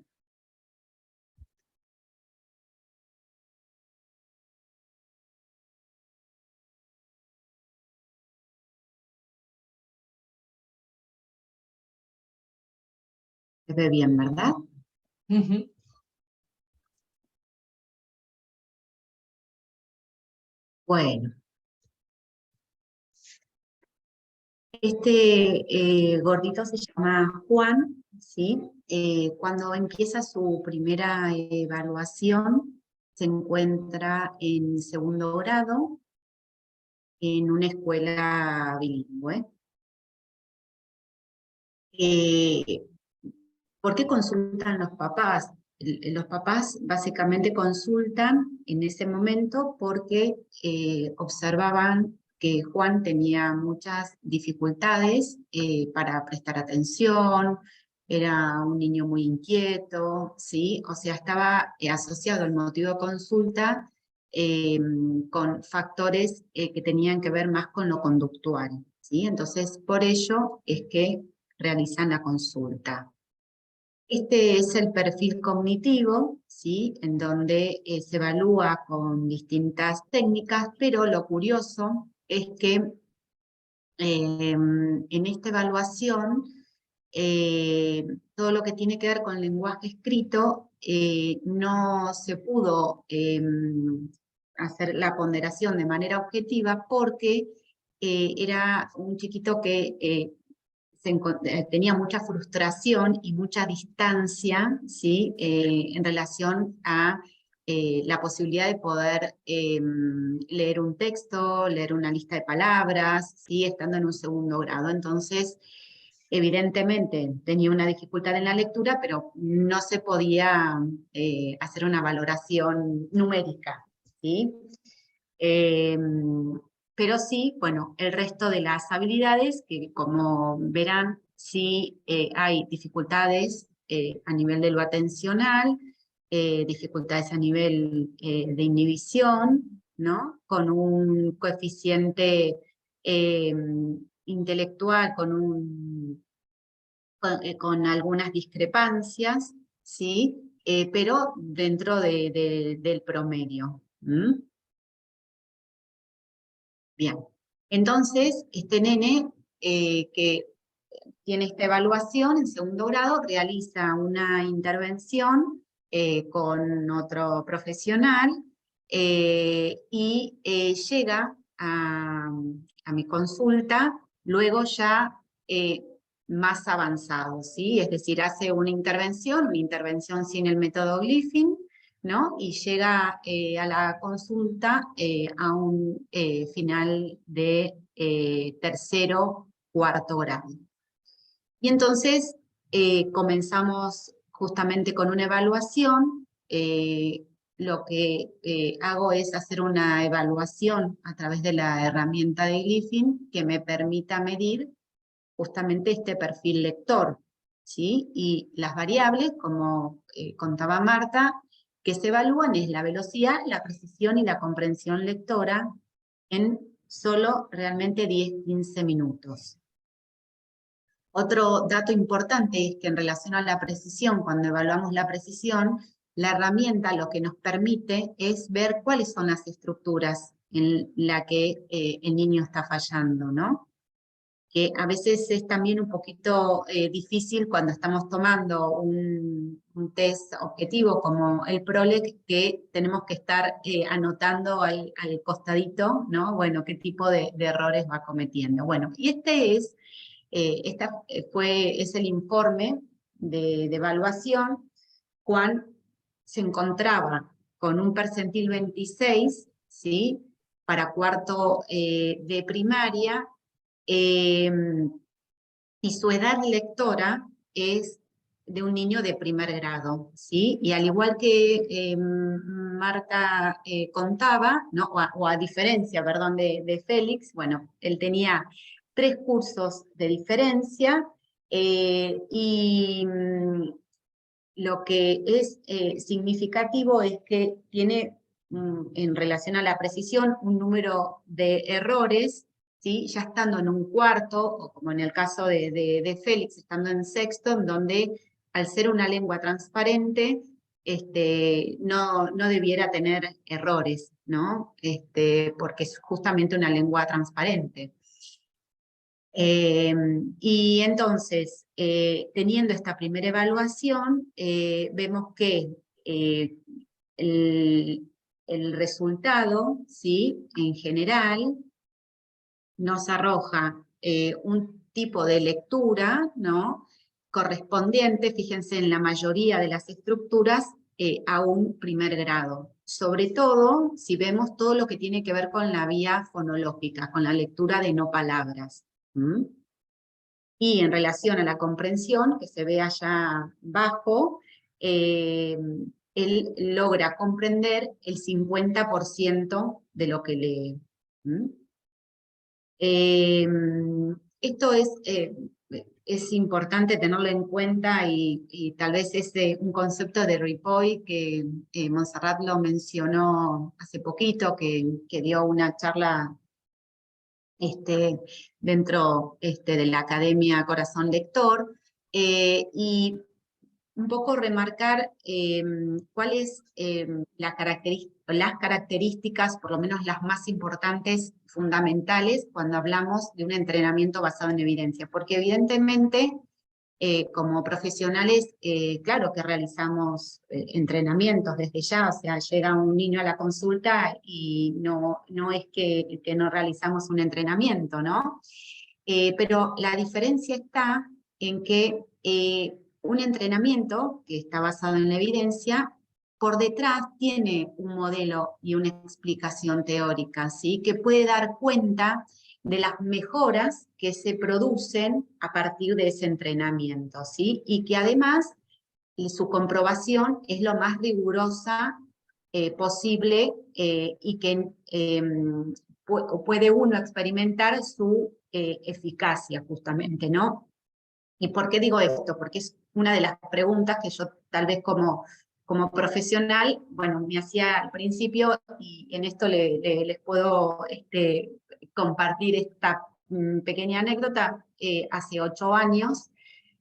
Se ve bien, ¿verdad? Bueno, este gordito se llama Juan, ¿sí? Cuando empieza su primera evaluación, se encuentra en segundo grado en una escuela bilingüe. ¿Por qué consultan los papás? Los papás básicamente consultan en ese momento porque observaban que Juan tenía muchas dificultades para prestar atención, era un niño muy inquieto, ¿sí? O sea, estaba asociado el motivo de consulta con factores que tenían que ver más con lo conductual, ¿sí? Entonces, por ello es que realizan la consulta. Este es el perfil cognitivo, ¿sí? En donde se evalúa con distintas técnicas, pero lo curioso es que en esta evaluación todo lo que tiene que ver con lenguaje escrito no se pudo hacer la ponderación de manera objetiva porque era un chiquito que tenía mucha frustración y mucha distancia, ¿sí? En relación a la posibilidad de poder leer un texto, leer una lista de palabras, ¿sí? Estando en un segundo grado. Entonces, evidentemente tenía una dificultad en la lectura, pero no se podía hacer una valoración numérica, ¿sí? Pero sí, bueno, el resto de las habilidades, que como verán, sí hay dificultades a nivel de lo atencional, dificultades a nivel de inhibición, ¿no? Con un coeficiente intelectual, con algunas discrepancias, ¿sí? Pero dentro del promedio. Bien, entonces este nene que tiene esta evaluación en segundo grado realiza una intervención con otro profesional y llega a mi consulta luego ya más avanzado, ¿sí? Es decir, hace una intervención sin el método Glyphing, ¿no? Y llega a la consulta a un final de tercero, cuarto grado. Y entonces comenzamos justamente con una evaluación. Lo que hago es hacer una evaluación a través de la herramienta de Glyphing que me permita medir justamente este perfil lector, ¿sí? Y las variables, como contaba Marta, que se evalúan es la velocidad, la precisión y la comprensión lectora en solo realmente 10-15 minutos. Otro dato importante es que en relación a la precisión, cuando evaluamos la precisión, la herramienta lo que nos permite es ver cuáles son las estructuras en las que el niño está fallando, ¿no? Que a veces es también un poquito difícil cuando estamos tomando un test objetivo como el PROLEC, que tenemos que estar anotando al costadito, ¿no? Bueno, qué tipo de errores va cometiendo. Bueno, y es el informe de evaluación. Juan se encontraba con un percentil 26, ¿sí? Para cuarto de primaria, y su edad lectora es de un niño de primer grado, ¿sí? Y al igual que Marta contaba, ¿no? o a diferencia, perdón, de Félix, bueno, él tenía 3 cursos de diferencia y lo que es significativo es que tiene, en relación a la precisión, un número de errores, ¿sí? Ya estando en un cuarto, o como en el caso de Félix, estando en sexto, en donde al ser una lengua transparente, no debiera tener errores, ¿no? Porque es justamente una lengua transparente. Y entonces, teniendo esta primera evaluación, vemos que el resultado, ¿sí? En general, nos arroja un tipo de lectura, ¿no? Correspondiente, fíjense, en la mayoría de las estructuras, a un primer grado. Sobre todo, si vemos todo lo que tiene que ver con la vía fonológica, con la lectura de no palabras. ¿Mm? Y en relación a la comprensión, que se ve allá abajo, él logra comprender el 50% de lo que lee. ¿Mm? Esto es importante tenerlo en cuenta y tal vez es un concepto de Ripoll que Montserrat lo mencionó hace poquito, que dio una charla dentro de la Academia Corazón Lector, y un poco remarcar cuáles las características, por lo menos las más importantes, fundamentales, cuando hablamos de un entrenamiento basado en evidencia. Porque evidentemente, como profesionales, claro que realizamos entrenamientos desde ya, o sea, llega un niño a la consulta y no es que no realizamos un entrenamiento, ¿no? Pero la diferencia está en que un entrenamiento que está basado en la evidencia, por detrás tiene un modelo y una explicación teórica, ¿sí? Que puede dar cuenta de las mejoras que se producen a partir de ese entrenamiento, ¿sí? Y que además su comprobación es lo más rigurosa posible, y que puede uno experimentar su eficacia justamente, ¿no? ¿Y por qué digo esto? Porque es una de las preguntas que yo tal vez como profesional, bueno, me hacía al principio, y en esto les puedo compartir esta pequeña anécdota. Hace 8 años,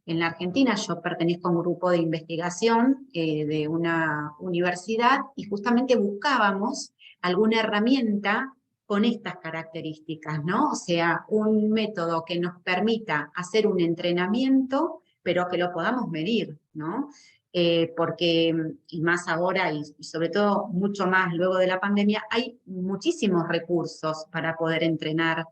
en la Argentina, yo pertenezco a un grupo de investigación de una universidad, y justamente buscábamos alguna herramienta con estas características, ¿no? O sea, un método que nos permita hacer un entrenamiento, pero que lo podamos medir, ¿no? Porque, y más ahora, y sobre todo mucho más luego de la pandemia, hay muchísimos recursos para poder entrenar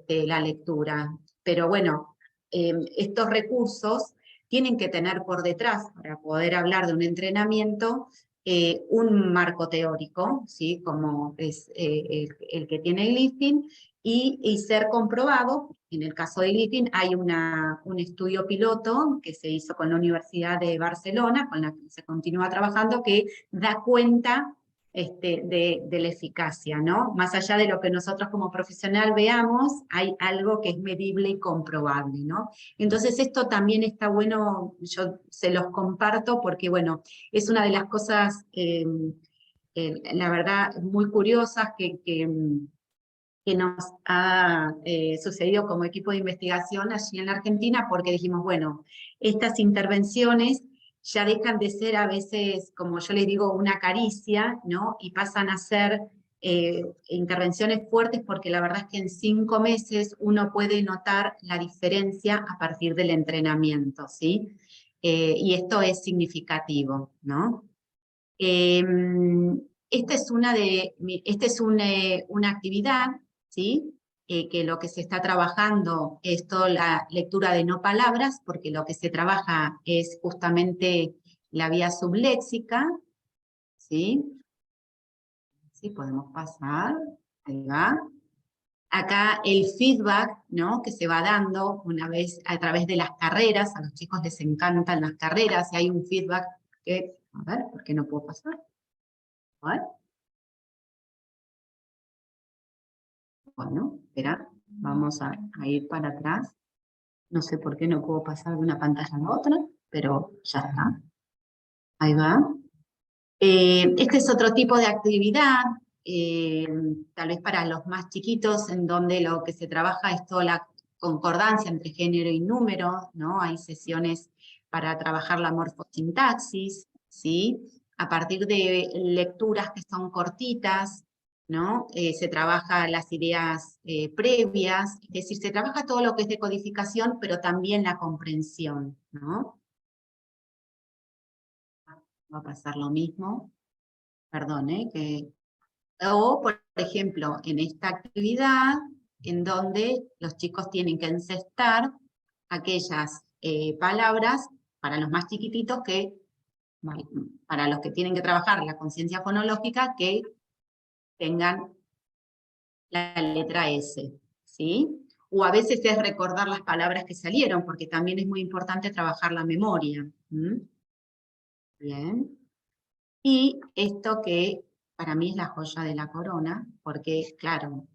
la lectura. Pero bueno, estos recursos tienen que tener por detrás, para poder hablar de un entrenamiento, un marco teórico, ¿sí? Como es el que tiene Glyphing, y ser comprobado. En el caso de Glyphing hay un estudio piloto que se hizo con la Universidad de Barcelona, con la que se continúa trabajando, que da cuenta de la eficacia, ¿no? Más allá de lo que nosotros como profesional veamos, hay algo que es medible y comprobable, ¿no? Entonces esto también está bueno, yo se los comparto porque, bueno, es una de las cosas, la verdad, muy curiosas que nos ha sucedido como equipo de investigación allí en la Argentina, porque dijimos, bueno, estas intervenciones ya dejan de ser a veces, como yo les digo, una caricia, ¿no? Y pasan a ser intervenciones fuertes, porque la verdad es que en 5 meses uno puede notar la diferencia a partir del entrenamiento, ¿sí? Y esto es significativo, ¿no? Esta es una actividad, ¿sí? Que lo que se está trabajando es toda la lectura de no palabras, porque lo que se trabaja es justamente la vía subléxica, ¿sí? Sí, podemos pasar, ahí va. Acá el feedback, ¿no? Que se va dando una vez a través de las carreras, a los chicos les encantan las carreras, y hay un feedback que, a ver, ¿por qué no puedo pasar? A ver. Bueno, espera, vamos a ir para atrás. No sé por qué no puedo pasar de una pantalla a la otra, pero ya está. Ahí va. Este es otro tipo de actividad, tal vez para los más chiquitos, en donde lo que se trabaja es toda la concordancia entre género y número, ¿no? Hay sesiones para trabajar la morfosintaxis, ¿sí? A partir de lecturas que son cortitas, ¿no? Se trabaja las ideas previas, es decir, se trabaja todo lo que es decodificación, pero también la comprensión, ¿no? Va a pasar lo mismo. Perdón, que O, por ejemplo, en esta actividad, en donde los chicos tienen que encestar aquellas palabras para los más chiquititos que, para los que tienen que trabajar la conciencia fonológica, que tengan la letra S, ¿sí? O a veces es recordar las palabras que salieron, porque también es muy importante trabajar la memoria. Bien. Y esto que para mí es la joya de la corona, porque, claro,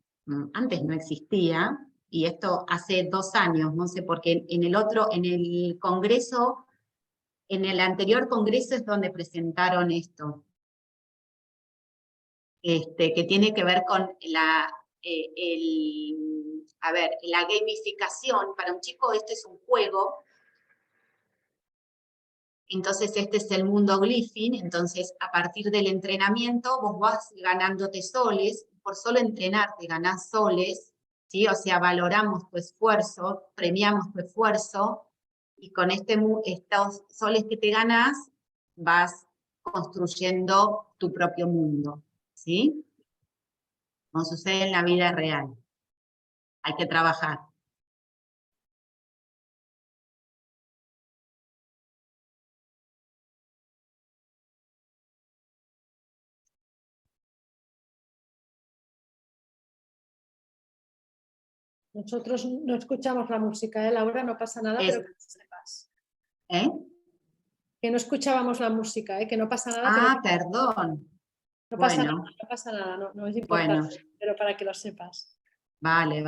antes no existía, y esto hace 2 años, no sé, porque en el otro, en el congreso, en el anterior congreso es donde presentaron esto, que tiene que ver con la gamificación. Para un chico este es un juego. Entonces este es el mundo Glyphing. Entonces a partir del entrenamiento vos vas ganándote soles, por solo entrenarte ganás soles, ¿sí? O sea, valoramos tu esfuerzo, premiamos tu esfuerzo, y con estos soles que te ganás, vas construyendo tu propio mundo, ¿sí? Como sucede en la vida real. Hay que trabajar. Nosotros no escuchamos la música, Laura, no pasa nada, pero que lo sepas. Que no escuchábamos la música, que no pasa nada. Perdón. No Bueno. pasa nada, no pasa nada, no es importante, Bueno. pero para que lo sepas. Vale.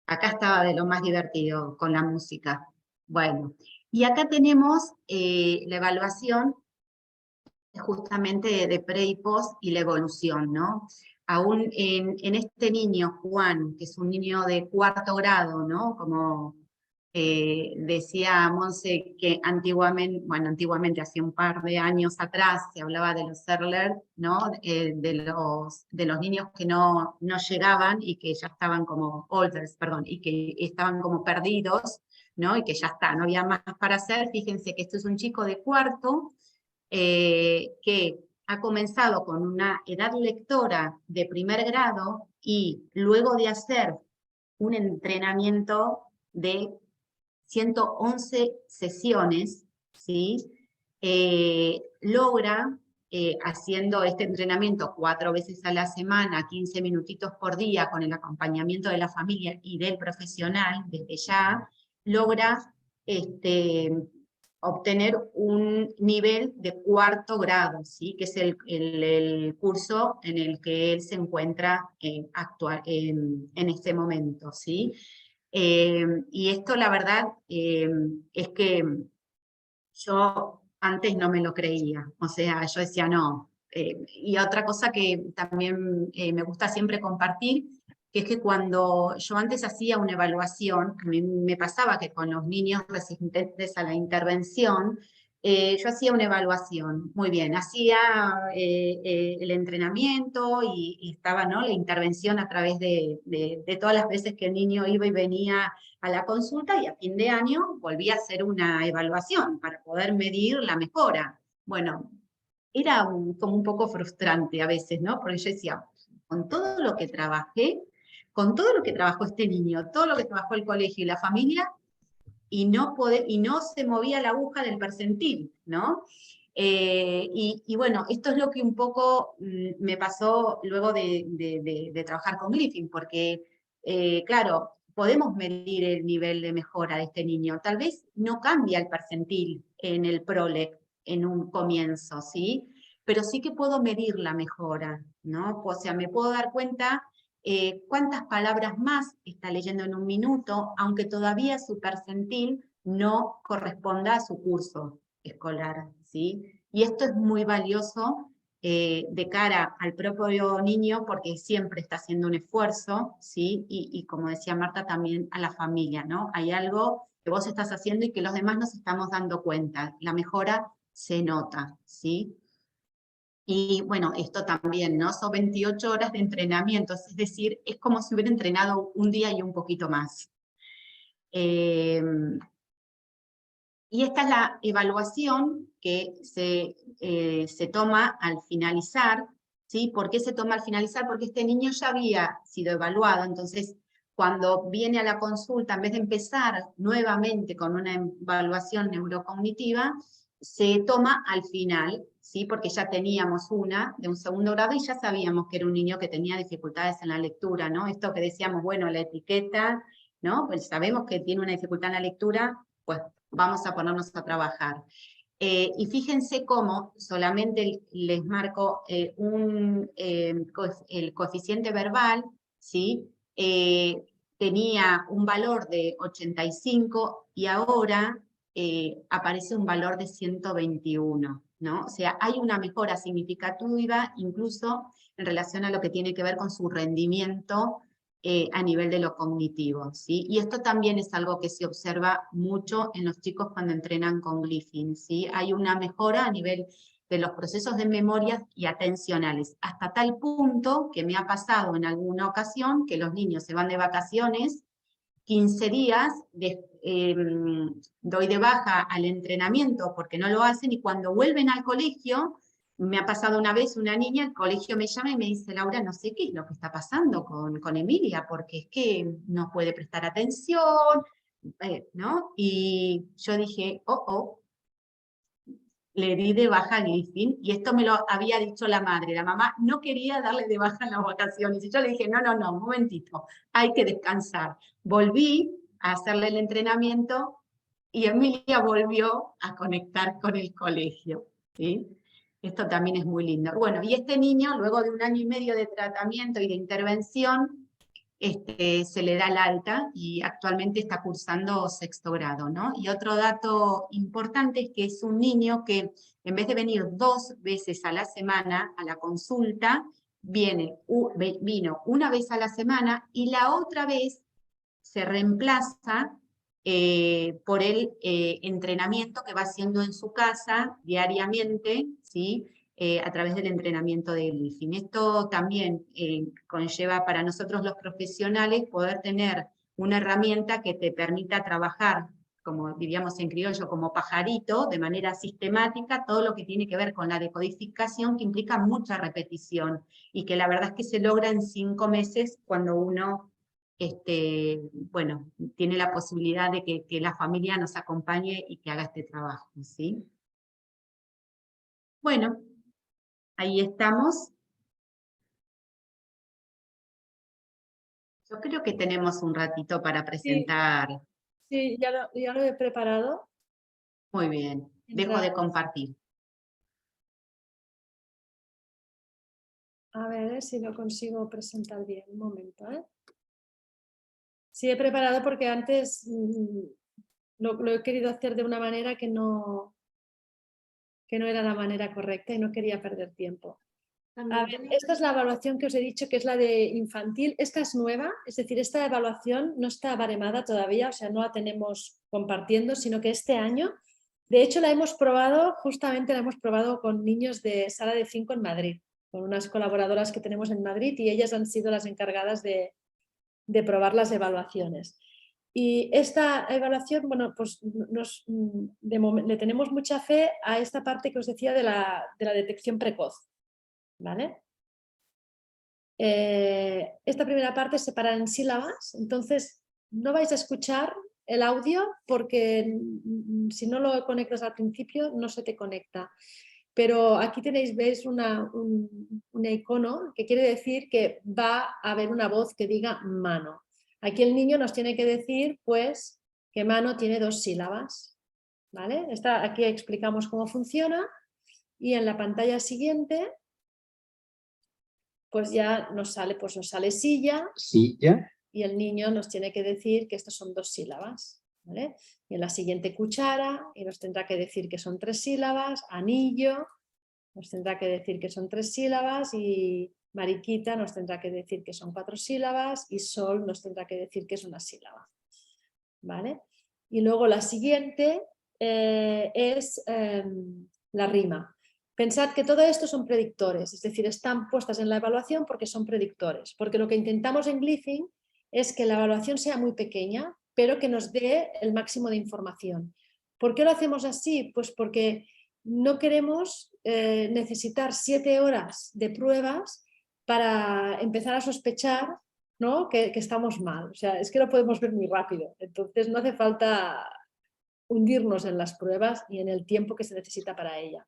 Acá estaba de lo más divertido con la música. Bueno, y acá tenemos la evaluación justamente de pre y post y la evolución, ¿no? Aún en este niño, Juan, que es un niño de 4º grado, ¿no? Como decía Monse, que antiguamente, hace un par de años atrás, se hablaba de los Erler, ¿no? De los niños que no llegaban y que ya estaban como olders, perdón, y que estaban como perdidos, ¿no? Y que ya está, no había más para hacer. Fíjense que esto es un chico de 4º, que ha comenzado con una edad lectora de 1er grado, y luego de hacer un entrenamiento de 111 sesiones, ¿sí? Logra, haciendo este entrenamiento 4 veces a la semana, 15 minutitos por día, con el acompañamiento de la familia y del profesional, desde ya, logra obtener un nivel de 4º grado, ¿sí? Que es el curso en el que él se encuentra en este momento, ¿sí? Y esto, la verdad, es que yo antes no me lo creía, o sea, yo decía no. Y otra cosa que también me gusta siempre compartir, que es que cuando yo antes hacía una evaluación, a mí me pasaba que con los niños resistentes a la intervención, yo hacía una evaluación, muy bien, hacía el entrenamiento y estaba, ¿no?, la intervención a través de todas las veces que el niño iba y venía a la consulta, y a fin de año volví a hacer una evaluación para poder medir la mejora. Bueno, era como un poco frustrante a veces, ¿no? Porque yo decía, con todo lo que trabajé, con todo lo que trabajó este niño, todo lo que trabajó el colegio y la familia, y no se movía la aguja del percentil, ¿no? Y bueno, esto es lo que un poco me pasó luego de trabajar con Glyphing, porque, claro, podemos medir el nivel de mejora de este niño. Tal vez no cambia el percentil en el PROLEC en un comienzo, ¿sí? Pero sí que puedo medir la mejora, ¿no? O sea, me puedo dar cuenta cuántas palabras más está leyendo en un minuto, aunque todavía su percentil no corresponda a su curso escolar, ¿sí? Y esto es muy valioso de cara al propio niño, porque siempre está haciendo un esfuerzo, ¿sí? Y como decía Marta, también a la familia, ¿no? Hay algo que vos estás haciendo y que los demás nos estamos dando cuenta. La mejora se nota, ¿sí? Y bueno, esto también, ¿no? Son 28 horas de entrenamiento, es decir, es como si hubiera entrenado un día y un poquito más. Y esta es la evaluación que se toma al finalizar, ¿sí? ¿Por qué se toma al finalizar? Porque este niño ya había sido evaluado, entonces cuando viene a la consulta, en vez de empezar nuevamente con una evaluación neurocognitiva, se toma al final, ¿sí? Porque ya teníamos una de un segundo grado y ya sabíamos que era un niño que tenía dificultades en la lectura, ¿no? Esto que decíamos, bueno, la etiqueta, ¿no? Pues sabemos que tiene una dificultad en la lectura, pues vamos a ponernos a trabajar. Y fíjense cómo solamente les marco el coeficiente verbal, ¿sí? Tenía un valor de 85 y ahora aparece un valor de 121, ¿no? O sea, hay una mejora significativa incluso en relación a lo que tiene que ver con su rendimiento a nivel de lo cognitivo, ¿sí? Y esto también es algo que se observa mucho en los chicos cuando entrenan con Glyphing, ¿sí? Hay una mejora a nivel de los procesos de memoria y atencionales, hasta tal punto que me ha pasado en alguna ocasión que los niños se van de vacaciones, 15 días, doy de baja al entrenamiento porque no lo hacen, y cuando vuelven al colegio, me ha pasado una vez una niña, el colegio me llama y me dice, Laura, no sé qué es lo que está pasando con Emilia, porque es que no puede prestar atención, ¿no? Y yo dije, le di de baja a Glyphing, y esto me lo había dicho la madre, la mamá no quería darle de baja en las vacaciones, y yo le dije, no, un momentito, hay que descansar. Volví a hacerle el entrenamiento, y Emilia volvió a conectar con el colegio, ¿sí? Esto también es muy lindo. Bueno, y este niño, luego de 1 año y medio de tratamiento y de intervención, se le da el alta y actualmente está cursando 6º grado, ¿no? Y otro dato importante es que es un niño que en vez de venir 2 veces a la semana a la consulta, vino 1 vez a la semana, y la otra vez se reemplaza por el entrenamiento que va haciendo en su casa diariamente, ¿sí? A través del entrenamiento de Glyphing. Esto también conlleva para nosotros los profesionales poder tener una herramienta que te permita trabajar, como diríamos en criollo, como pajarito, de manera sistemática, todo lo que tiene que ver con la decodificación, que implica mucha repetición, y que la verdad es que se logra en 5 meses cuando uno bueno, tiene la posibilidad de que la familia nos acompañe y que haga este trabajo, ¿sí? Bueno, ahí estamos. Yo creo que tenemos un ratito para presentar. Sí, ya lo he preparado. Muy bien, dejo de compartir. A ver si lo consigo presentar bien. Un momento, ¿eh? Sí, he preparado porque antes lo he querido hacer de una manera que no era la manera correcta y no quería perder tiempo. A ver, esta es la evaluación que os he dicho, que es la de infantil. Esta es nueva, es decir, esta evaluación no está baremada todavía, o sea, no la tenemos compartiendo, sino que este año, de hecho, justamente la hemos probado con niños de sala de 5 en Madrid, con unas colaboradoras que tenemos en Madrid, y ellas han sido las encargadas de probar las evaluaciones. Y esta evaluación, bueno, pues le tenemos mucha fe a esta parte que os decía de la detección precoz, ¿vale? Esta primera parte es separada en sílabas, entonces no vais a escuchar el audio porque si no lo conectas al principio no se te conecta. Pero aquí veis un icono que quiere decir que va a haber una voz que diga mano. Aquí el niño nos tiene que decir, pues, que mano tiene 2 sílabas, ¿vale? Aquí explicamos cómo funciona, y en la pantalla siguiente, pues ya nos sale silla. Silla. Y el niño nos tiene que decir que estas son 2 sílabas, ¿vale? Y en la siguiente cuchara, y nos tendrá que decir que son 3 sílabas, anillo, nos tendrá que decir que son 3 sílabas, y mariquita nos tendrá que decir que son 4 sílabas, y sol nos tendrá que decir que es una sílaba, ¿vale? Y luego la siguiente es la rima. Pensad que todo esto son predictores, es decir, están puestas en la evaluación porque son predictores, porque lo que intentamos en Glyphing es que la evaluación sea muy pequeña, pero que nos dé el máximo de información. ¿Por qué lo hacemos así? Pues porque no queremos necesitar 7 horas de pruebas para empezar a sospechar, ¿no?, que estamos mal. O sea, es que lo podemos ver muy rápido. Entonces no hace falta hundirnos en las pruebas y en el tiempo que se necesita para ella.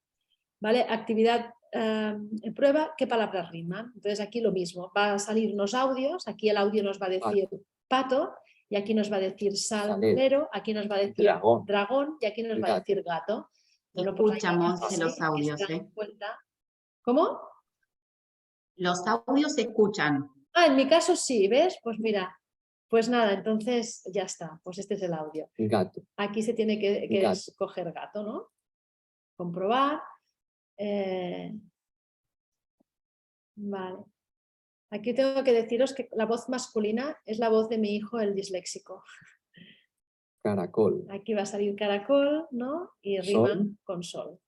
¿Vale? Actividad en prueba, ¿qué palabras riman? Entonces aquí lo mismo, va a salir unos audios, aquí el audio nos va a decir pato, y aquí nos va a decir salero, aquí nos va a decir dragón y aquí nos va a decir gato. Bueno, pues Escuchamos los audios, cuenta. ¿Cómo? Los audios se escuchan. Ah, en mi caso sí, ¿ves? Pues mira, pues nada, entonces ya está, pues este es el audio. Gato. Aquí se tiene que Gato. escoger gato, ¿no? Comprobar. Vale. Aquí tengo que deciros que la voz masculina es la voz de mi hijo, el disléxico. Caracol. Aquí va a salir caracol, ¿no? Y riman con sol.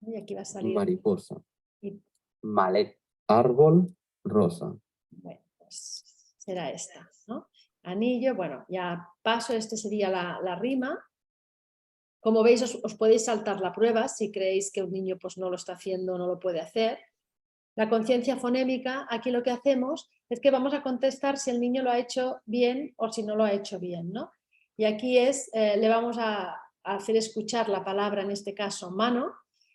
Y aquí va a salir Mariposa. y, Malet. Árbol. Rosa. bueno, pues será esta, ¿no? Anillo, bueno, ya paso, este sería la rima. Como veis, os podéis saltar la prueba si creéis que un niño pues, no lo está haciendo, no lo puede hacer. La conciencia fonémica, aquí lo que hacemos es que vamos a contestar si el niño lo ha hecho bien o si no lo ha hecho bien, ¿no? Y aquí le vamos a hacer escuchar la palabra, en este caso mano,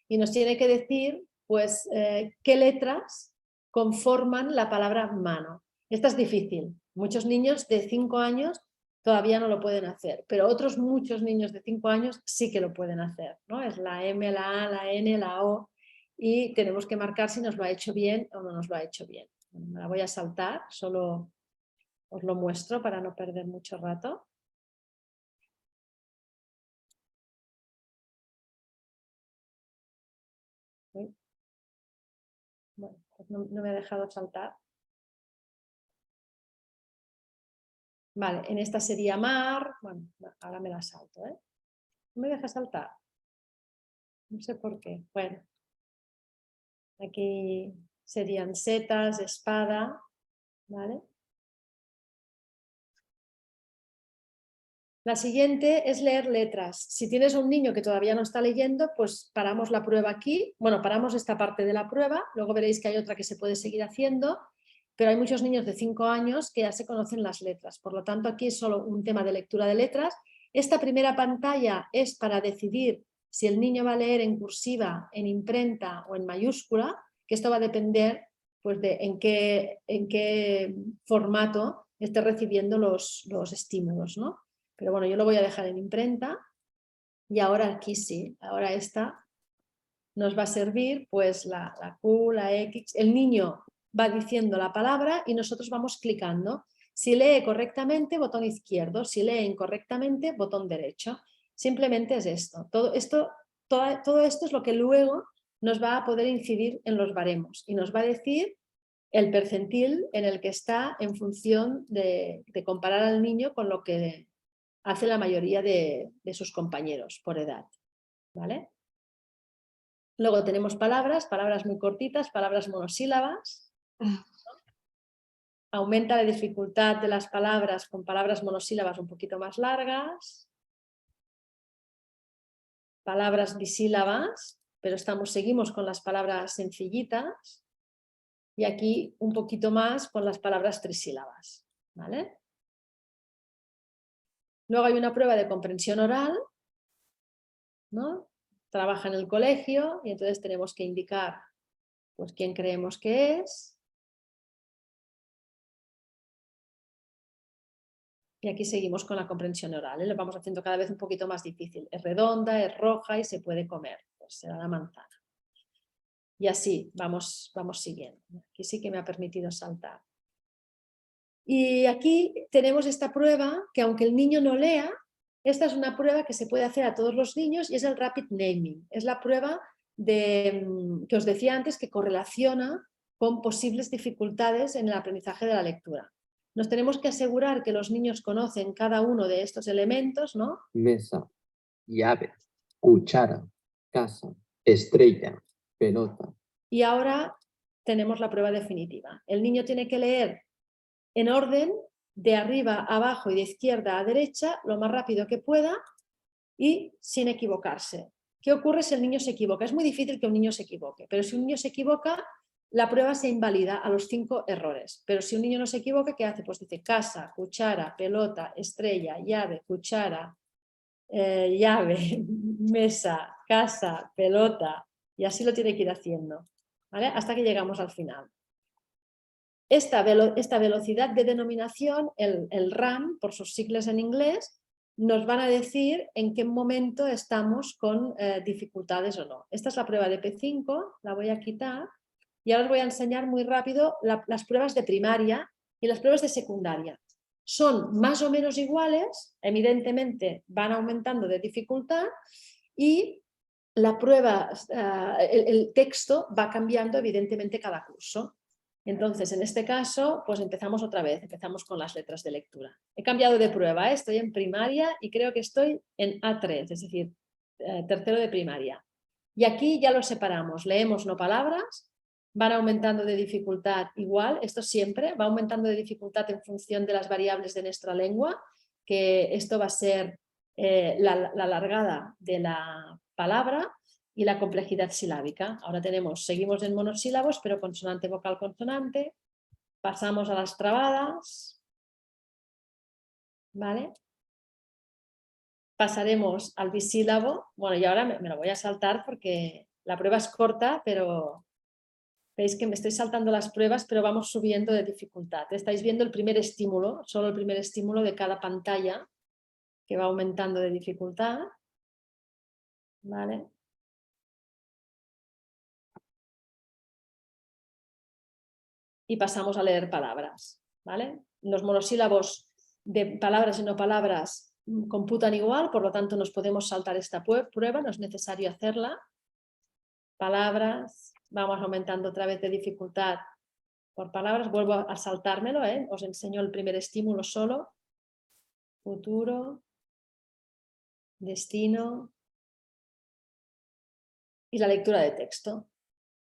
y nos tiene que decir pues, qué letras conforman la palabra mano. Esta es difícil. Muchos niños de 5 años todavía no lo pueden hacer, pero otros muchos niños de 5 años sí que lo pueden hacer, ¿no? Es la M, la A, la N, la O, y tenemos que marcar si nos lo ha hecho bien o no nos lo ha hecho bien. Bueno, me la voy a saltar, solo os lo muestro para no perder mucho rato. Bueno, pues no me ha dejado saltar. Vale, en esta sería mar. Bueno, ahora me la salto, ¿eh? No me deja saltar. No sé por qué. Bueno, aquí serían setas, espada, ¿vale? La siguiente es leer letras. Si tienes un niño que todavía no está leyendo, pues paramos la prueba aquí. Bueno, paramos esta parte de la prueba, luego veréis que hay otra que se puede seguir haciendo, pero hay muchos niños de 5 años que ya se conocen las letras. Por lo tanto, aquí es solo un tema de lectura de letras. Esta primera pantalla es para decidir si el niño va a leer en cursiva, en imprenta o en mayúscula, que esto va a depender pues, de en qué formato esté recibiendo los estímulos, ¿no? Pero bueno, yo lo voy a dejar en imprenta y ahora aquí sí, ahora esta nos va a servir pues la Q, la X, el niño va diciendo la palabra y nosotros vamos clicando. Si lee correctamente, botón izquierdo, si lee incorrectamente, botón derecho. Simplemente es esto. Todo esto es lo que luego nos va a poder incidir en los baremos y nos va a decir el percentil en el que está en función de comparar al niño con lo que hace la mayoría de sus compañeros por edad, ¿vale? Luego tenemos palabras muy cortitas, palabras monosílabas. Aumenta la dificultad de las palabras con palabras monosílabas un poquito más largas. Palabras bisílabas, pero seguimos con las palabras sencillitas. Y aquí un poquito más con las palabras trisílabas, ¿vale? Luego hay una prueba de comprensión oral, ¿no? Trabaja en el colegio y entonces tenemos que indicar pues, quién creemos que es. Y aquí seguimos con la comprensión oral, ¿eh? Lo vamos haciendo cada vez un poquito más difícil. Es redonda, es roja y se puede comer. Pues será la manzana. Y así vamos siguiendo. Aquí sí que me ha permitido saltar. Y aquí tenemos esta prueba que aunque el niño no lea, esta es una prueba que se puede hacer a todos los niños y es el Rapid Naming. Es la prueba que os decía antes que correlaciona con posibles dificultades en el aprendizaje de la lectura. Nos tenemos que asegurar que los niños conocen cada uno de estos elementos, ¿no? Mesa. Llave. Cuchara. Casa. Estrella. Pelota. Y ahora tenemos la prueba definitiva. El niño tiene que leer en orden de arriba a abajo y de izquierda a derecha lo más rápido que pueda y sin equivocarse. ¿Qué ocurre si el niño se equivoca? Es muy difícil que un niño se equivoque, pero si un niño se equivoca, la prueba se invalida a los 5 errores. Pero si un niño no se equivoca, ¿qué hace? Pues dice casa, cuchara, pelota, estrella, llave, cuchara, llave, mesa, casa, pelota, y así lo tiene que ir haciendo, ¿vale? Hasta que llegamos al final. Esta velocidad de denominación, el RAM, por sus siglas en inglés, nos van a decir en qué momento estamos con dificultades o no. Esta es la prueba de P5, la voy a quitar y ahora os voy a enseñar muy rápido las pruebas de primaria y las pruebas de secundaria. Son más o menos iguales, evidentemente van aumentando de dificultad y la prueba, el texto va cambiando evidentemente cada curso. Entonces, en este caso, pues empezamos otra vez, empezamos con las letras de lectura. He cambiado de prueba, estoy en primaria y creo que estoy en A3, es decir, tercero de primaria. Y aquí ya lo separamos, leemos no palabras, van aumentando de dificultad igual, esto siempre, va aumentando de dificultad en función de las variables de nuestra lengua, que esto va a ser la largada de la palabra y la complejidad silábica. Ahora seguimos en monosílabos, pero consonante, vocal, consonante. Pasamos a las trabadas. ¿Vale? Pasaremos al bisílabo. Bueno, y ahora me lo voy a saltar porque la prueba es corta, pero veis que me estoy saltando las pruebas, pero vamos subiendo de dificultad. Estáis viendo el primer estímulo, solo el primer estímulo de cada pantalla, que va aumentando de dificultad. ¿Vale? Y pasamos a leer palabras, ¿vale? Los monosílabos de palabras y no palabras computan igual, por lo tanto nos podemos saltar esta prueba, no es necesario hacerla. Palabras, vamos aumentando otra vez de dificultad por palabras, vuelvo a saltármelo, os enseño el primer estímulo solo. Futuro, destino y la lectura de texto.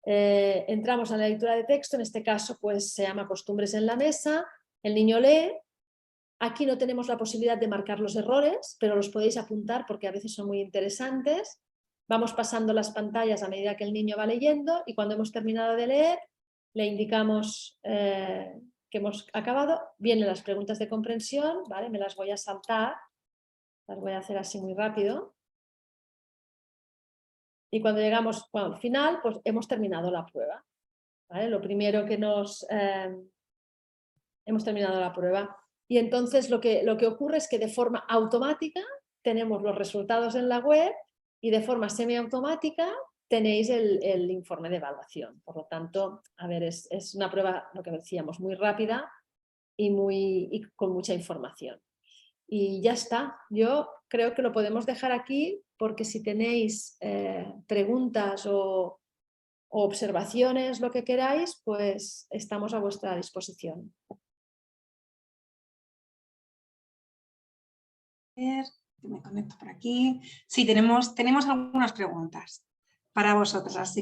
Entramos a la lectura de texto, en este caso pues se llama costumbres en la mesa, el niño lee, aquí no tenemos la posibilidad de marcar los errores, pero los podéis apuntar porque a veces son muy interesantes, vamos pasando las pantallas a medida que el niño va leyendo y cuando hemos terminado de leer le indicamos que hemos acabado, vienen las preguntas de comprensión, ¿vale? Me las voy a saltar, las voy a hacer así muy rápido. Y cuando llegamos al final, pues hemos terminado la prueba. ¿Vale? Lo primero que hemos terminado la prueba. Y entonces lo que ocurre es que de forma automática tenemos los resultados en la web y de forma semiautomática tenéis el informe de evaluación. Por lo tanto, a ver, es una prueba, lo que decíamos, muy rápida y con mucha información. Y ya está. Yo creo que lo podemos dejar aquí porque si tenéis preguntas o observaciones, lo que queráis, pues estamos a vuestra disposición. Me conecto por aquí. Sí, tenemos algunas preguntas para vosotras, así